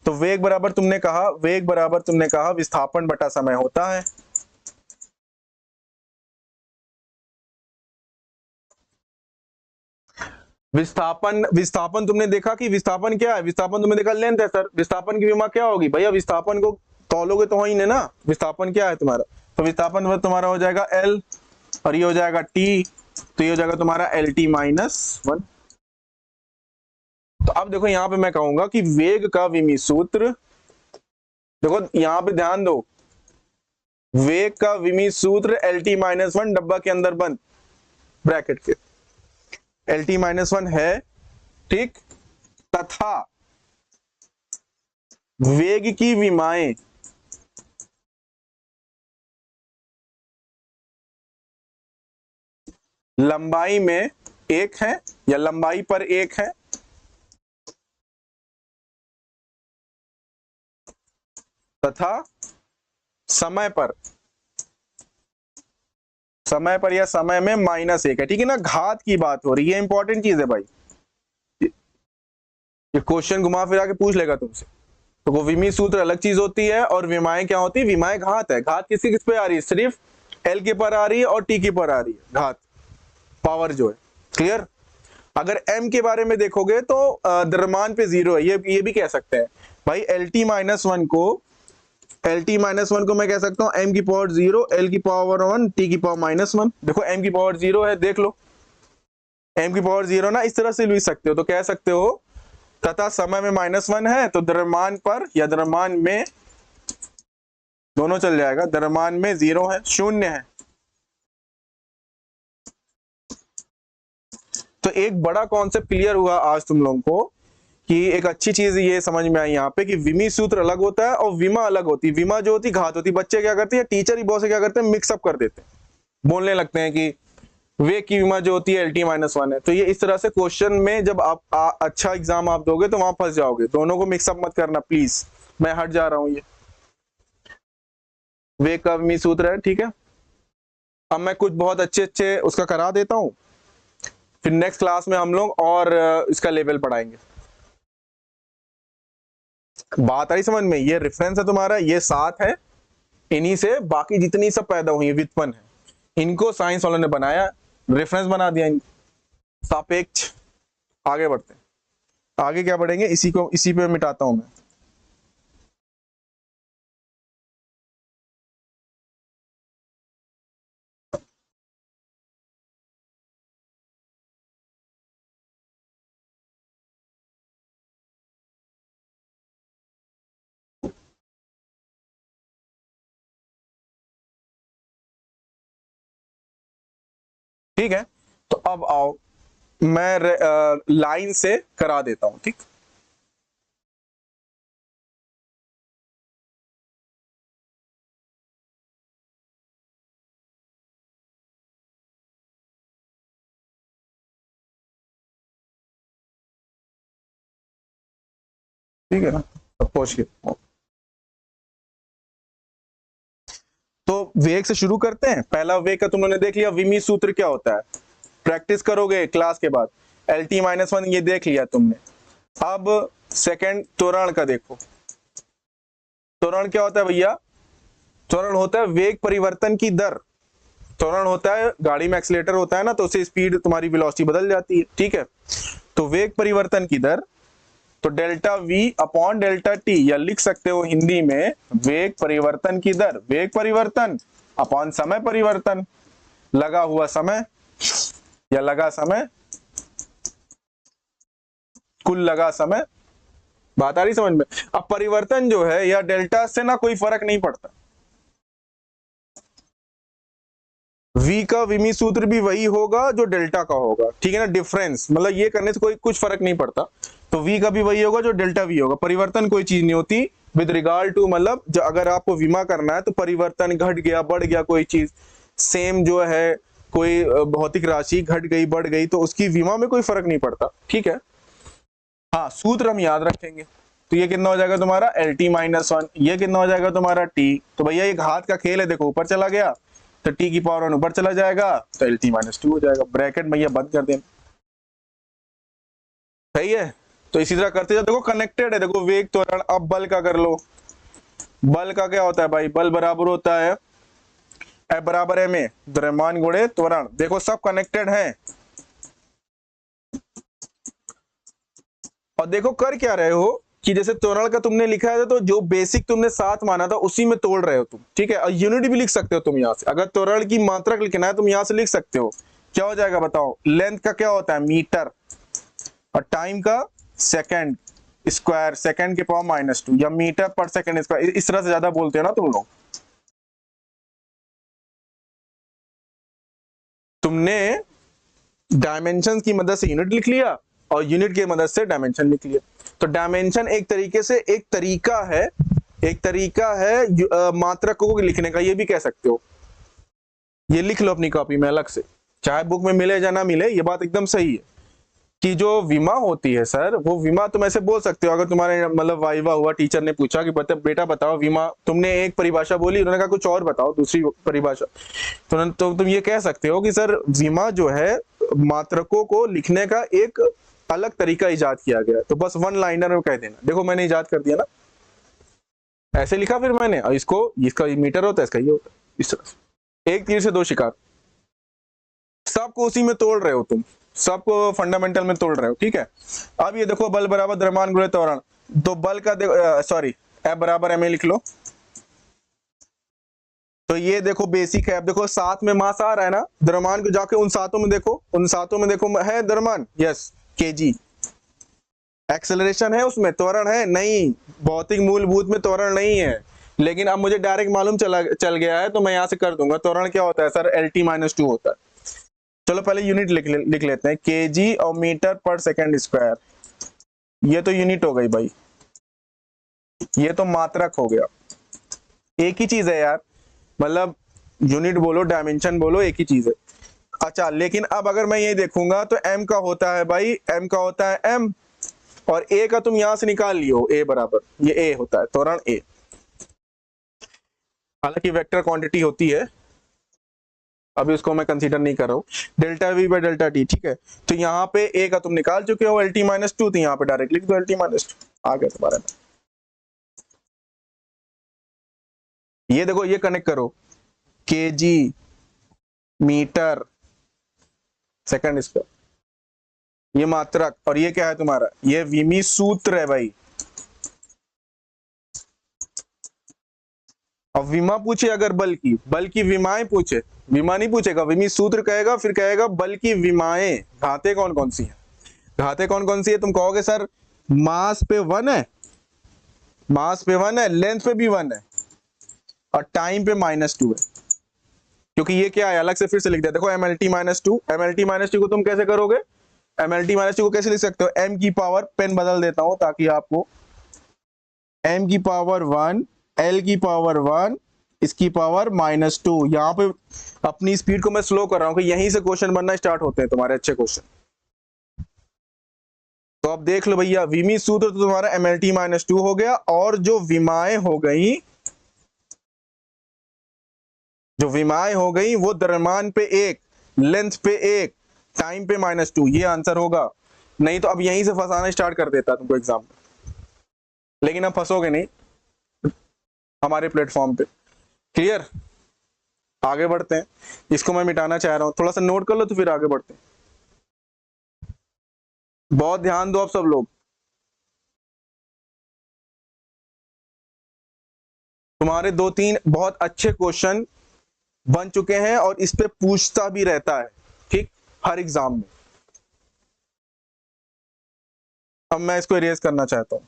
तो वेग बराबर तुमने कहा, वेग बराबर तुमने कहा विस्थापन बटा समय होता है। विस्थापन, विस्थापन तुमने देखा कि विस्थापन क्या है, विस्थापन तुमने देखा लेंथ है सर, विस्थापन की विमा क्या होगी भैया, विस्थापन को तौलोगे तो वही ना, विस्थापन क्या है तुम्हारा, तो विस्थापन तुम्हारा हो जाएगा L और ये हो जाएगा T, तो ये हो जाएगा तुम्हारा LT -1। तो अब देखो यहाँ पे मैं कहूंगा कि वेग का विमी सूत्र, देखो यहाँ पे ध्यान दो, वेग का विमी सूत्र LT -1 डब्बा के अंदर बंद ब्रैकेट के, LT -1 है, ठीक, तथा वेग की विमाएं लंबाई में एक है या लंबाई पर एक है, तथा समय पर या समय में -1 है, ठीक है ना, घात की बात हो रही है, इंपॉर्टेंट चीज है भाई, ये क्वेश्चन घुमा फिरा के पूछ लेगा तुमसे। तो वो विमी सूत्र अलग चीज होती है और विमाएं क्या होती है, विमाएं घात है, घात किसकी किस पे आ रही है, सिर्फ L के पर आ रही है और T के पर आ रही है घात, पावर जो है, क्लियर। अगर M के बारे में देखोगे तो द्रव्यमान पे 0 है, ये भी कह सकते हैं भाई, LT -1 को मैं कह सकता हूं M की पावर 0, L की पावर 1, T की पावर -1। देखो M की पावर 0 है, देख लो M की पावर 0 ना, इस तरह से लिख सकते हो, तो कह सकते हो तथा समय में -1 है, तो द्रव्यमान पर या द्रव्यमान में, दोनों चल जाएगा, द्रव्यमान में 0 है, 0 है। तो एक बड़ा कॉन्सेप्ट क्लियर हुआ आज तुम लोगों को कि एक अच्छी चीज ये समझ में आई यहाँ पे कि विमी सूत्र अलग होता है और विमा अलग होती है। विमा जो होती है घात होती है, बच्चे क्या करते हैं, टीचर ही बहुत से क्या करते हैं, मिक्सअप कर देते हैं, बोलने लगते हैं कि वेग की विमा जो होती है LT -1 है। तो ये इस तरह से क्वेश्चन में जब आप अच्छा एग्जाम आप दोगे तो वहां फंस जाओगे, दोनों को मिक्सअप मत करना प्लीज, मैं हट जा रहा हूं, ये वेग का विमी सूत्र है, ठीक है। अब मैं कुछ बहुत अच्छे उसका करा देता हूं, फिर नेक्स्ट क्लास में हम लोग और इसका लेवल पढ़ाएंगे। बात आई समझ में, ये रेफरेंस है तुम्हारा, ये 7 है, इन्हीं से बाकी जितनी सब पैदा हुई है व्युत्पन्न है, इनको साइंस वालों ने बनाया, रेफरेंस बना दिया इनको, सापेक्ष। आगे बढ़ते हैं, आगे क्या बढ़ेंगे, इसी पे मिटाता हूं मैं। ठीक है, तो अब आओ मैं लाइन से करा देता हूं, ठीक। ठीक है ना, अब पहुंच गए। तो वेग से शुरू करते हैं। पहला वेग का तुमने देख लिया, विमी सूत्र क्या होता है, प्रैक्टिस करोगे क्लास के बाद। LT -1 ये देख लिया तुमने। अब सेकंड त्वरण का देखो, त्वरण क्या होता है भैया, त्वरण होता है वेग परिवर्तन की दर। त्वरण होता है, गाड़ी में एक्सीलेटर होता है ना, तो उससे स्पीड तुम्हारी वेलोसिटी बदल जाती है, ठीक है। तो वेग परिवर्तन की दर, तो delta V upon delta T, या लिख सकते हो हिंदी में वेग परिवर्तन की दर, वेग परिवर्तन अपॉन समय परिवर्तन, लगा हुआ समय या लगा समय, कुल लगा समय। बात आ रही समझ में। अब परिवर्तन जो है या डेल्टा से ना कोई फर्क नहीं पड़ता, V का विमी सूत्र भी वही होगा जो डेल्टा का होगा, ठीक है ना, डिफरेंस मतलब ये करने से कोई कुछ फर्क नहीं पड़ता। तो V का भी वही होगा जो डेल्टा V होगा। परिवर्तन कोई चीज नहीं होती विद रिगार्ड टू, मतलब जो अगर आपको विमा करना है तो परिवर्तन घट गया बढ़ गया कोई चीज, सेम जो है कोई भौतिक राशि घट गई बढ़ गई, तो उसकी विमा में कोई फर्क नहीं पड़ता, ठीक है। हाँ, सूत्र हम याद रखेंगे। तो ये कितना हो जाएगा तुम्हारा LT -1, ये कितना हो जाएगा तुम्हारा T। तो भैया ये घात का खेल है, देखो ऊपर चला गया तो T की पावर 1 ऊपर चला जाएगा, तो LT -2 हो जाएगा, ब्रैकेट भैया बंद कर देना, सही है। तो इसी तरह करते जाओ, देखो कनेक्टेड है, देखो वेग त्वरण। अब बल का कर लो, बल का क्या होता है भाई, बल बराबर होता है F बराबर m, द्रव्यमान गुणे त्वरण। देखो सब कनेक्टेड है, और देखो कर क्या रहे हो कि जैसे त्वरण का तुमने लिखा है तो जो बेसिक तुमने 7 माना था उसी में तोड़ रहे हो तुम, ठीक है। और यूनिट भी लिख सकते हो तुम यहाँ से, अगर त्वरण की मात्रक लिखना है तुम यहाँ से लिख सकते हो। क्या हो जाएगा बताओ, लेंथ का क्या होता है मीटर, और टाइम का सेकंड स्क्वायर, सेकंड के पावर -2, या मीटर पर सेकंड स्क्वायर, इस तरह से ज्यादा बोलते हो ना तुम लोग। तुमने डायमेंशन की मदद से यूनिट लिख लिया और यूनिट की मदद से डायमेंशन लिख लिया। तो डायमेंशन एक तरीके से एक तरीका है मात्रकों को लिखने का, ये भी कह सकते हो। ये लिख लो अपनी कॉपी में अलग से, चाहे बुक में मिले या ना मिले, ये बात एकदम सही है कि जो विमा होती है सर, वो विमा तुम ऐसे बोल सकते हो। अगर तुम्हारे मतलब वाइवा हुआ, टीचर ने पूछा कि बेटा बताओ विमा, तुमने एक परिभाषा बोली, उन्होंने कहा कुछ और बताओ दूसरी परिभाषा, तो तुम ये कह सकते हो कि सर विमा जो है मात्रकों को लिखने का एक अलग तरीका इजाद किया गया। तो बस वन लाइनर में कह देना, देखो मैंने इजाद कर दिया ना, ऐसे लिखा फिर मैंने, और इसका मीटर होता है, इसका ये होता है, इस तरह से। एक तीर से दो शिकार, सबको उसी में तोड़ रहे हो तुम, सबको फंडामेंटल में तोड़ रहे हो, ठीक है। अब ये देखो बल बराबर द्रव्यमान गुणे त्वरण, तो बल का सॉरी F बराबर ma लिख लो। तो ये देखो बेसिक है। अब देखो साथ में मास आ रहा है ना, द्रव्यमान को जाके उन सातों में देखो है द्रव्यमान, यस kg। एक्सेलरेशन है उसमें, त्वरण है नहीं, भौतिक मूलभूत में त्वरण नहीं है, लेकिन अब मुझे डायरेक्ट मालूम चल गया है तो मैं यहां से कर दूंगा। त्वरण क्या होता है सर, LT-2 होता है। चलो पहले यूनिट लिख लेते हैं, kg और मीटर पर सेकंड स्क्वायर, ये तो यूनिट हो गई भाई, ये तो मात्रक हो गया, एक ही चीज है यार, मतलब यूनिट बोलो डायमेंशन बोलो एक ही चीज है। अच्छा लेकिन अब अगर मैं ये देखूंगा तो m का होता है भाई, m का होता है m, और a का तुम यहां से निकाल लियो, a बराबर, ये a होता है त्वरण a, हालांकि वेक्टर क्वांटिटी होती है, अभी उसको मैं कंसीडर नहीं कर रहा हूं, delta v by delta t, ठीक है। तो यहाँ पे a का तुम निकाल चुके हो, LT-2, तो यहाँ पे डायरेक्ट लिख दो LT-2, आ गया तुम्हारे में। ये देखो ये कनेक्ट करो, kg मीटर सेकंड स्क्वायर, ये मात्रक, और ये क्या है तुम्हारा, ये विमी सूत्र है भाई। अब विमा पूछे अगर बल की विमाएं पूछे, विमा नहीं पूछेगा, विमी सूत्र कहेगा, फिर कहेगा बल की विमाएं, घाते कौन कौन सी है, घाते कौन कौन सी है, तुम कहोगे सर मास पे 1 है, मास पे 1 है, लेंथ पे भी 1 है, और टाइम पे -2 है, क्योंकि ये क्या है अलग से फिर से लिख दिया। देखो MLT-2 को तुम कैसे करोगे, MLT-2 को कैसे लिख सकते हो, m की पावर, पेन बदल देता हूं ताकि आपको, m की पावर 1, l की पावर 1, इसकी पावर -2। यहाँ पे अपनी स्पीड को मैं स्लो कर रहा हूं कि यहीं से क्वेश्चन बनना स्टार्ट होते हैं तुम्हारे अच्छे क्वेश्चन। तो अब देख लो भैया, विमी सूत्र तो तुम्हारा MLT-2 हो गया, और जो विमाएं हो गई, वो द्रव्यमान पे 1, लेंथ पे 1, टाइम पे -2, ये आंसर होगा। नहीं तो अब यहीं से फंसाना स्टार्ट कर देता तुमको एग्जाम में, लेकिन अब फंसोगे नहीं हमारे प्लेटफॉर्म पे। क्लियर, आगे बढ़ते हैं, इसको मैं मिटाना चाह रहा हूं, थोड़ा सा नोट कर लो तो फिर आगे बढ़ते हैं। बहुत ध्यान दो आप सब लोग, तुम्हारे 2-3 बहुत अच्छे क्वेश्चन बन चुके हैं और इस पे पूछता भी रहता है, ठीक, हर एग्जाम में। अब मैं इसको इरेज करना चाहता हूं।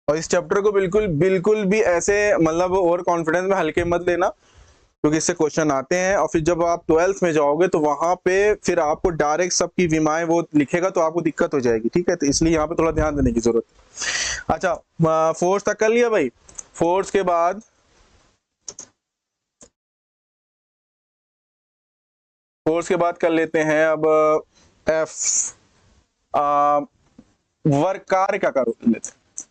और इस चैप्टर को बिल्कुल बिल्कुल भी ऐसे मतलब ओवर कॉन्फिडेंस में हल्के मत लेना, क्योंकि इससे क्वेश्चन आते हैं। और फिर जब आप 12th में जाओगे तो वहां पे फिर आपको डायरेक्ट सबकी विमाएं वो लिखेगा तो आपको दिक्कत हो जाएगी, ठीक है। तो इसलिए यहाँ पे थोड़ा ध्यान देने की जरूरत है। अच्छा, फोर्स तक कर लिया भाई। फोर्स के बाद कर लेते हैं अब एफ, वर्क कार्य का कर लेते हैं।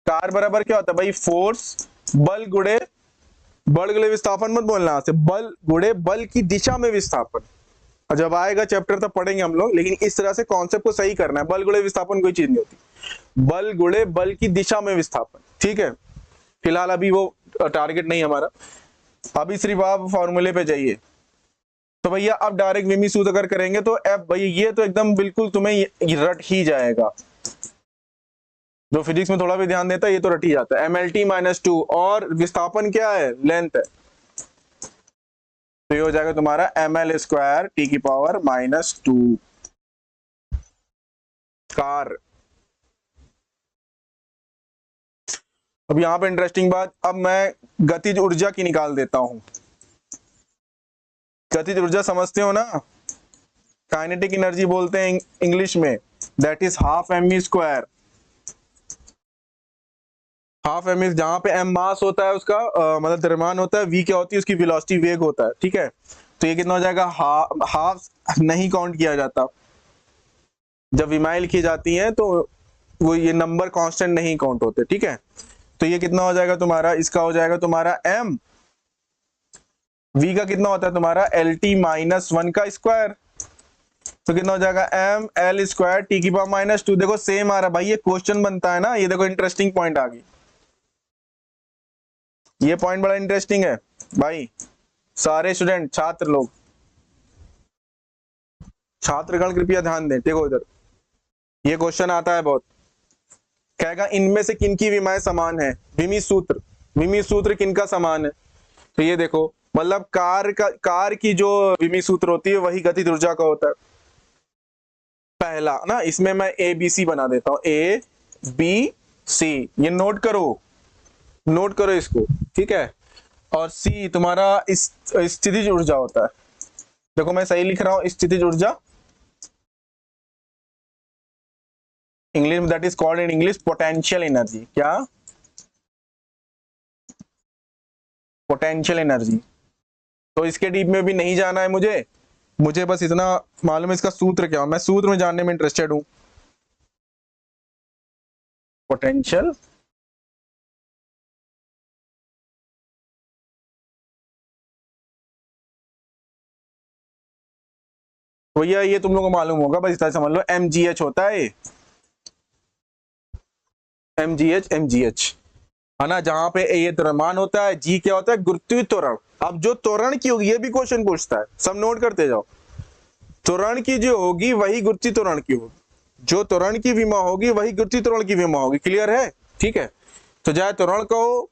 कार बराबर क्या होता है भाई, फोर्स बल गुणे विस्थापन, मत बोलना से, बल गुणे बल की दिशा में विस्थापन। और जब आएगा चैप्टर तब पढ़ेंगे हम लोग, लेकिन इस तरह से कॉन्सेप्ट को सही करना है। बल गुणे विस्थापन कोई चीज नहीं होती, बल गुणे बल की दिशा में विस्थापन, ठीक है। फिलहाल अभी वो टारगेट नहीं हमारा, अभी सिर्फ आप फॉर्मूले पे जाइए। तो भैया अब डायरेक्ट विमी सूत्र अगर करेंगे तो एफ, भैया ये तो एकदम बिल्कुल तुम्हें रट ही जाएगा। जो फिजिक्स में थोड़ा भी ध्यान देता है ये तो रट ही जाता है। MLT -2 और विस्थापन क्या है, लेंथ है, तो ये हो जाएगा तुम्हारा ml स्क्वायर टी की पावर -2 कार। अब यहां पे इंटरेस्टिंग बात, अब मैं गतिज ऊर्जा की निकाल देता हूं। गतिज ऊर्जा समझते हो ना, काइनेटिक एनर्जी बोलते हैं इंग्लिश में, that is half mv square. Half M is जहां पे m मास होता है उसका, मतलब द्रव्यमान होता है, v क्या होती है उसकी वेलोसिटी, वेग होता है, ठीक है। तो ये कितना हो जाएगा, हाफ नहीं काउंट किया जाता जब विमाएं लिखी जाती हैं, तो वो ये नंबर कांस्टेंट नहीं काउंट होते, ठीक है। तो ये कितना हो जाएगा तुम्हारा, इसका हो जाएगा तुम्हारा m, v का कितना होता है तुम्हारा LT -1 का स्क्वायर, तो कितना हो जाएगा m L स्क्वायर टी की पावर -2। देखो सेम आ रहा भाई, ये क्वेश्चन बनता है ना, ये देखो इंटरेस्टिंग पॉइंट आ गई, ये पॉइंट बड़ा इंटरेस्टिंग है भाई। सारे स्टूडेंट, छात्रगण कृपया ध्यान दें। देखो इधर ये क्वेश्चन आता है बहुत, कहेगा इनमें से किनकी विमाएं समान है, विमी सूत्र किनका समान है। तो ये देखो मतलब कार की जो विमी सूत्र होती है वही गतिज ऊर्जा का होता है। पहला ना, इसमें मैं ABC बना देता हूं, ABC, ये नोट करो इसको, ठीक है। और C तुम्हारा स्थितिज ऊर्जा होता है। देखो मैं सही लिख रहा हूं, स्थितिज ऊर्जा, इंग्लिश में that is called in English potential energy. क्या, पोटेंशियल एनर्जी। तो इसके डीप में भी नहीं जाना है मुझे बस इतना मालूम है इसका सूत्र क्या हो, मैं सूत्र में जानने में इंटरेस्टेड हूं। पोटेंशियल भैया ये तुम लोगों को मालूम होगा, बस इतना समझ लो, mgh होता है, mgh है ना, जहां पे ये द्रव्यमान होता है, g क्या होता है, गुरुत्वीय त्वरण। अब जो त्वरण की होगी, ये भी क्वेश्चन पूछता है, सब नोट करते जाओ। त्वरण की जो होगी वही गुरुत्वीय त्वरण की होगी, जो त्वरण की विमा होगी वही गुरुत्वीय त्वरण की विमा होगी, क्लियर है, ठीक है। तो चाहे त्वरण कहो,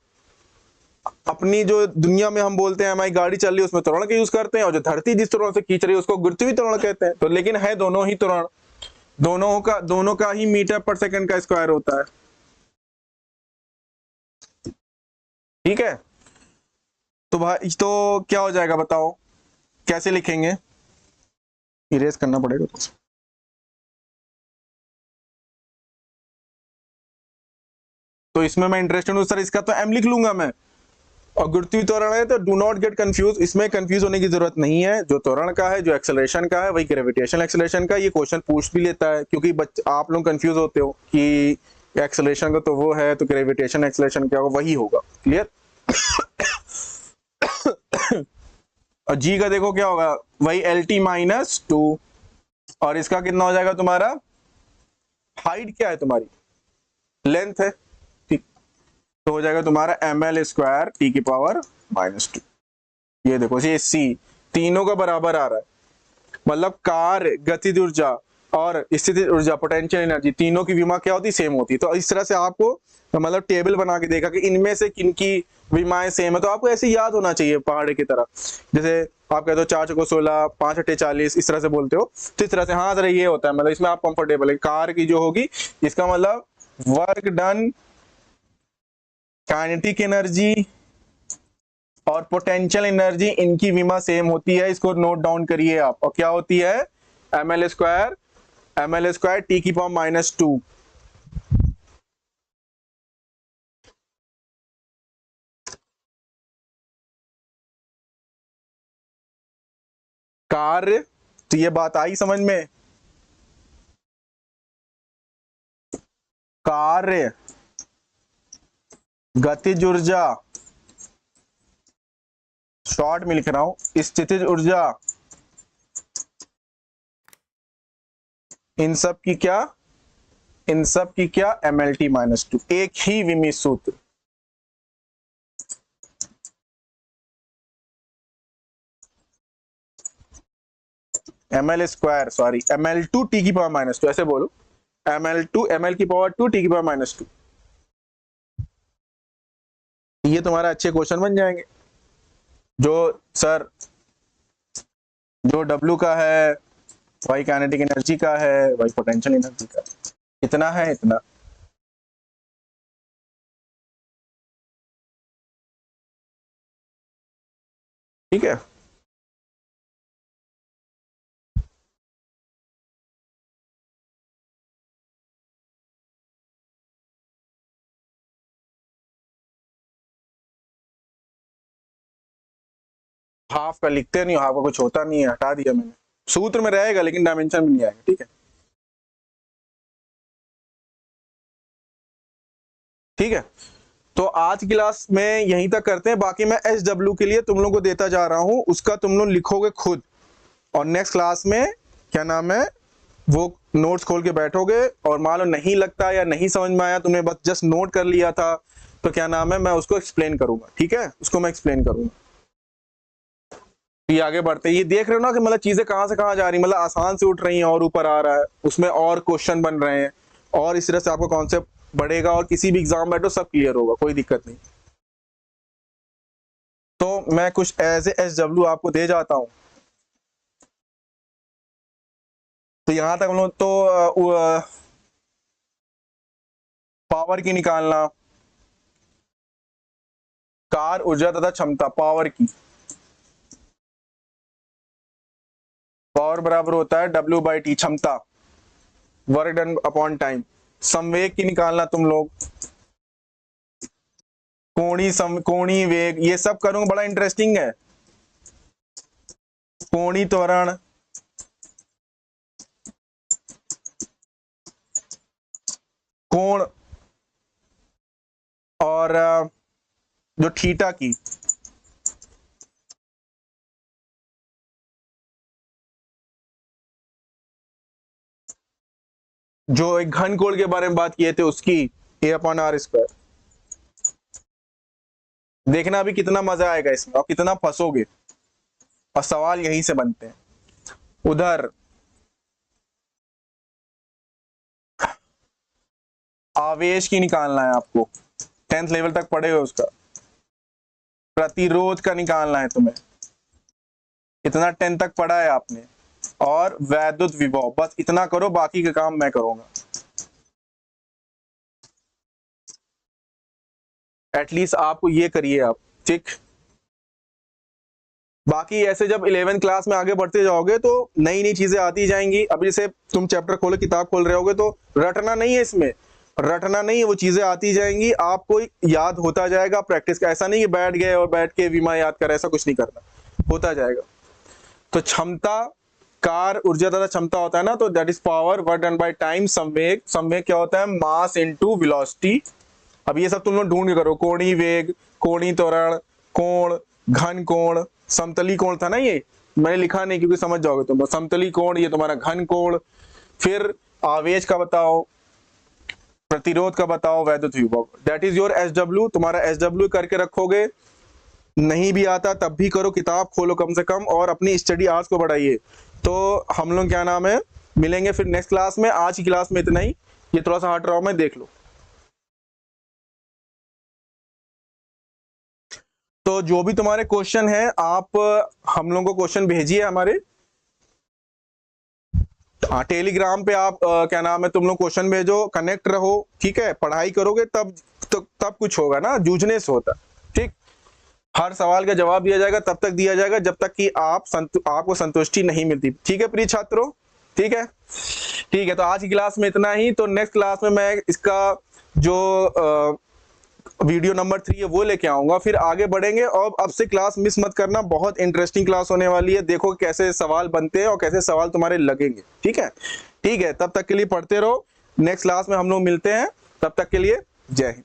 अपनी जो दुनिया में हम बोलते हैं हमारी गाड़ी चल रही है उसमें त्वरण का यूज करते हैं, और जो धरती जिस त्वरण से खींच रही है उसको गुरुत्वीय त्वरण कहते हैं। तो लेकिन है दोनों ही त्वरण, दोनों का ही मीटर पर सेकंड का स्क्वायर होता है, ठीक है। तो भाई तो क्या हो जाएगा बताओ, कैसे लिखेंगे, इरेज करना पड़ेगा तो इसमें मैं इंटरेस्टेड हूं सर, इसका तो m लिख लूंगा मैं। और गुरुत्वीय त्वरण है तो डू नॉट गेट कंफ्यूज, इसमें कंफ्यूज होने की जरूरत नहीं है। जो त्वरण का है, जो एक्सेलरेशन का है, वही ग्रेविटेशनल एक्सेलरेशन का। ये क्वेश्चन पूछ भी लेता है, क्योंकि आप लोग कंफ्यूज होते हो कि एक्सेलरेशन का तो वो है, तो ग्रेविटेशन एक्सेलरेशन क्या होगा, वही होगा, क्लियर। और जी का देखो क्या होगा, वही LT -2, और इसका कितना हो जाएगा तुम्हारा, हाइट क्या है तुम्हारी, लेंथ है, ठीक। तो हो जाएगा तुम्हारा ml स्क्वायर टी की पावर -2। ये देखो ये C तीनों का बराबर आ रहा है, मतलब कार, गतिज ऊर्जा और स्थितिज ऊर्जा, पोटेंशियल एनर्जी, तीनों की विमा क्या होती, सेम होती है। तो इस तरह से आपको मतलब टेबल बना के देखा कि इनमें से किनकी विमाएं सेम है, तो आपको ऐसे याद होना चाहिए पहाड़ की तरह। जैसे आप कहते हो 4 चौको 16, 5 अट्ठे 40, इस तरह से बोलते हो, तो इस तरह से हाँ जरा ये होता है, मतलब इसमें आप कंफर्टेबल है। कार की जो होगी, इसका मतलब वर्क डन, काइनेटिक एनर्जी और पोटेंशियल एनर्जी इनकी विमा सेम होती है, इसको नोट डाउन करिए आप। और क्या होती है? ml² टी की पावर -2। कार्य, तो ये बात आई समझ में? कार्य, गतिज ऊर्जा, शॉर्ट में लिख रहा हूं, स्थितिज ऊर्जा, इन सब की क्या mlt-2, एक ही विमी सूत्र। ml2 टी की पावर -2, ऐसे बोलो, ml की पावर 2 टी की पावर -2। ये तुम्हारा अच्छे क्वेश्चन बन जाएंगे। जो सर, जो W का है, वाई काइनेटिक एनर्जी का है, वाई पोटेंशियल एनर्जी का, इतना है, इतना। ठीक है, हाफ का लिखते नहीं, हाफ का कुछ होता नहीं है, हटा दिया मैंने। सूत्र में रहेगा लेकिन डायमेंशन में नहीं आएगा। ठीक है, ठीक है। तो आज की क्लास में यहीं तक करते हैं। बाकी मैं SW के लिए तुम लोगों को देता जा रहा हूं, उसका तुम लोग लिखोगे खुद, और नेक्स्ट क्लास में क्या नाम है, वो नोट्स खोल के बैठोगे, और मान लो नहीं लगता या नहीं समझ में आया, तुमने बस जस्ट नोट कर लिया था, तो क्या नाम है, मैं उसको एक्सप्लेन करूंगा। ठीक है, उसको मैं एक्सप्लेन करूंगा। ये आगे बढ़ते, ये देख रहे हो ना कि मतलब चीजें कहां से कहां जा रही, मतलब आसान से उठ रही हैं और ऊपर आ रहा है, उसमें और क्वेश्चन बन रहे हैं, और इस तरह से आपका कॉन्सेप्ट बढ़ेगा, और किसी भी एग्जाम बैठो सब क्लियर होगा, कोई दिक्कत नहीं। तो मैं कुछ एज ए SW आपको दे जाता हूं। तो यहां तक हम लोग तो पावर की निकालना, कार ऊर्जा तथा क्षमता, पावर की, पावर बराबर होता है W/T, क्षमता, वर्क डन अपॉन टाइम। संवेग की निकालना तुम लोग, कोणीय वेग, ये सब करूंगा, बड़ा इंटरेस्टिंग है। कोणीय त्वरण, कोण, और जो थीटा की, जो एक घन कोण के बारे में बात किए थे उसकी, A/R²। देखना भी कितना मजा आएगा इसमें, और कितना फंसोगे, और सवाल यहीं से बनते हैं। उधर आवेश की निकालना है आपको, 10th लेवल तक पढ़े हो उसका। प्रतिरोध का निकालना है तुम्हें, इतना 10 तक पढ़ा है आपने। और वैद्युत विभव, बस इतना करो, बाकी का काम मैं करूंगा। एटलीस्ट आपको ये करिए आप, ठीक। बाकी ऐसे जब 11th क्लास में आगे बढ़ते जाओगे तो नई नई चीजें आती जाएंगी। अभी जैसे तुम चैप्टर खोलो, किताब खोल रहे होगे, तो रटना नहीं है, इसमें रटना नहीं है, वो चीजें आती जाएंगी, आपको याद होता जाएगा प्रैक्टिस का। ऐसा नहीं कि बैठ गए और बैठ के विमा याद कर, ऐसा कुछ नहीं करना, होता जाएगा। तो क्षमता, कार ऊर्जा तथा क्षमता होता है ना, तो that is power work done by time. संवेग, संवेग क्या होता है, मास इनटू वेलोसिटी। अब ये सब तुम लोग ढूंढ के करो, कोणीय वेग, कोणीय त्वरण, कोण, घन कोण, समतली कोण था ना, ये मैंने लिखा नहीं क्योंकि समझ जाओगे तुम। समतली कोण, ये तुम्हारा घन कोण। फिर आवेश का बताओ, प्रतिरोध का बताओ, वैद्युत विभव। That is your SW। तुम्हारा SW करके रखोगे, नहीं भी आता तब भी करो, किताब खोलो कम से कम, और अपनी स्टडी आवर्स को बढ़ाइए। तो हम लोग क्या नाम है, मिलेंगे फिर नेक्स्ट क्लास में। आज की क्लास में इतना ही, ये थोड़ा सा हट रहा हूं मैं, देख लो। तो जो भी तुम्हारे क्वेश्चन है, आप हम लोगों को क्वेश्चन भेजिए हमारे टेलीग्राम पे। आप क्या नाम है, तुम लोग क्वेश्चन भेजो, कनेक्ट रहो, ठीक है। पढ़ाई करोगे तब कुछ होगा ना, जूझने से होता, ठीक। हर सवाल का जवाब दिया जाएगा, तब तक दिया जाएगा जब तक कि आपको संतुष्टि नहीं मिलती। ठीक है प्रिय छात्रों, ठीक है, ठीक है। तो आज की क्लास में इतना ही। तो नेक्स्ट क्लास में मैं इसका जो वीडियो नंबर 3 है वो लेके आऊंगा, फिर आगे बढ़ेंगे। और अब से क्लास मिस मत करना, बहुत इंटरेस्टिंग क्लास होने वाली है। देखो कैसे सवाल बनते हैं और कैसे सवाल तुम्हारे लगेंगे। ठीक है, ठीक है। तब तक के लिए पढ़ते रहो। नेक्स्ट क्लास में हम लोग मिलते हैं, तब तक के लिए जय हिंद।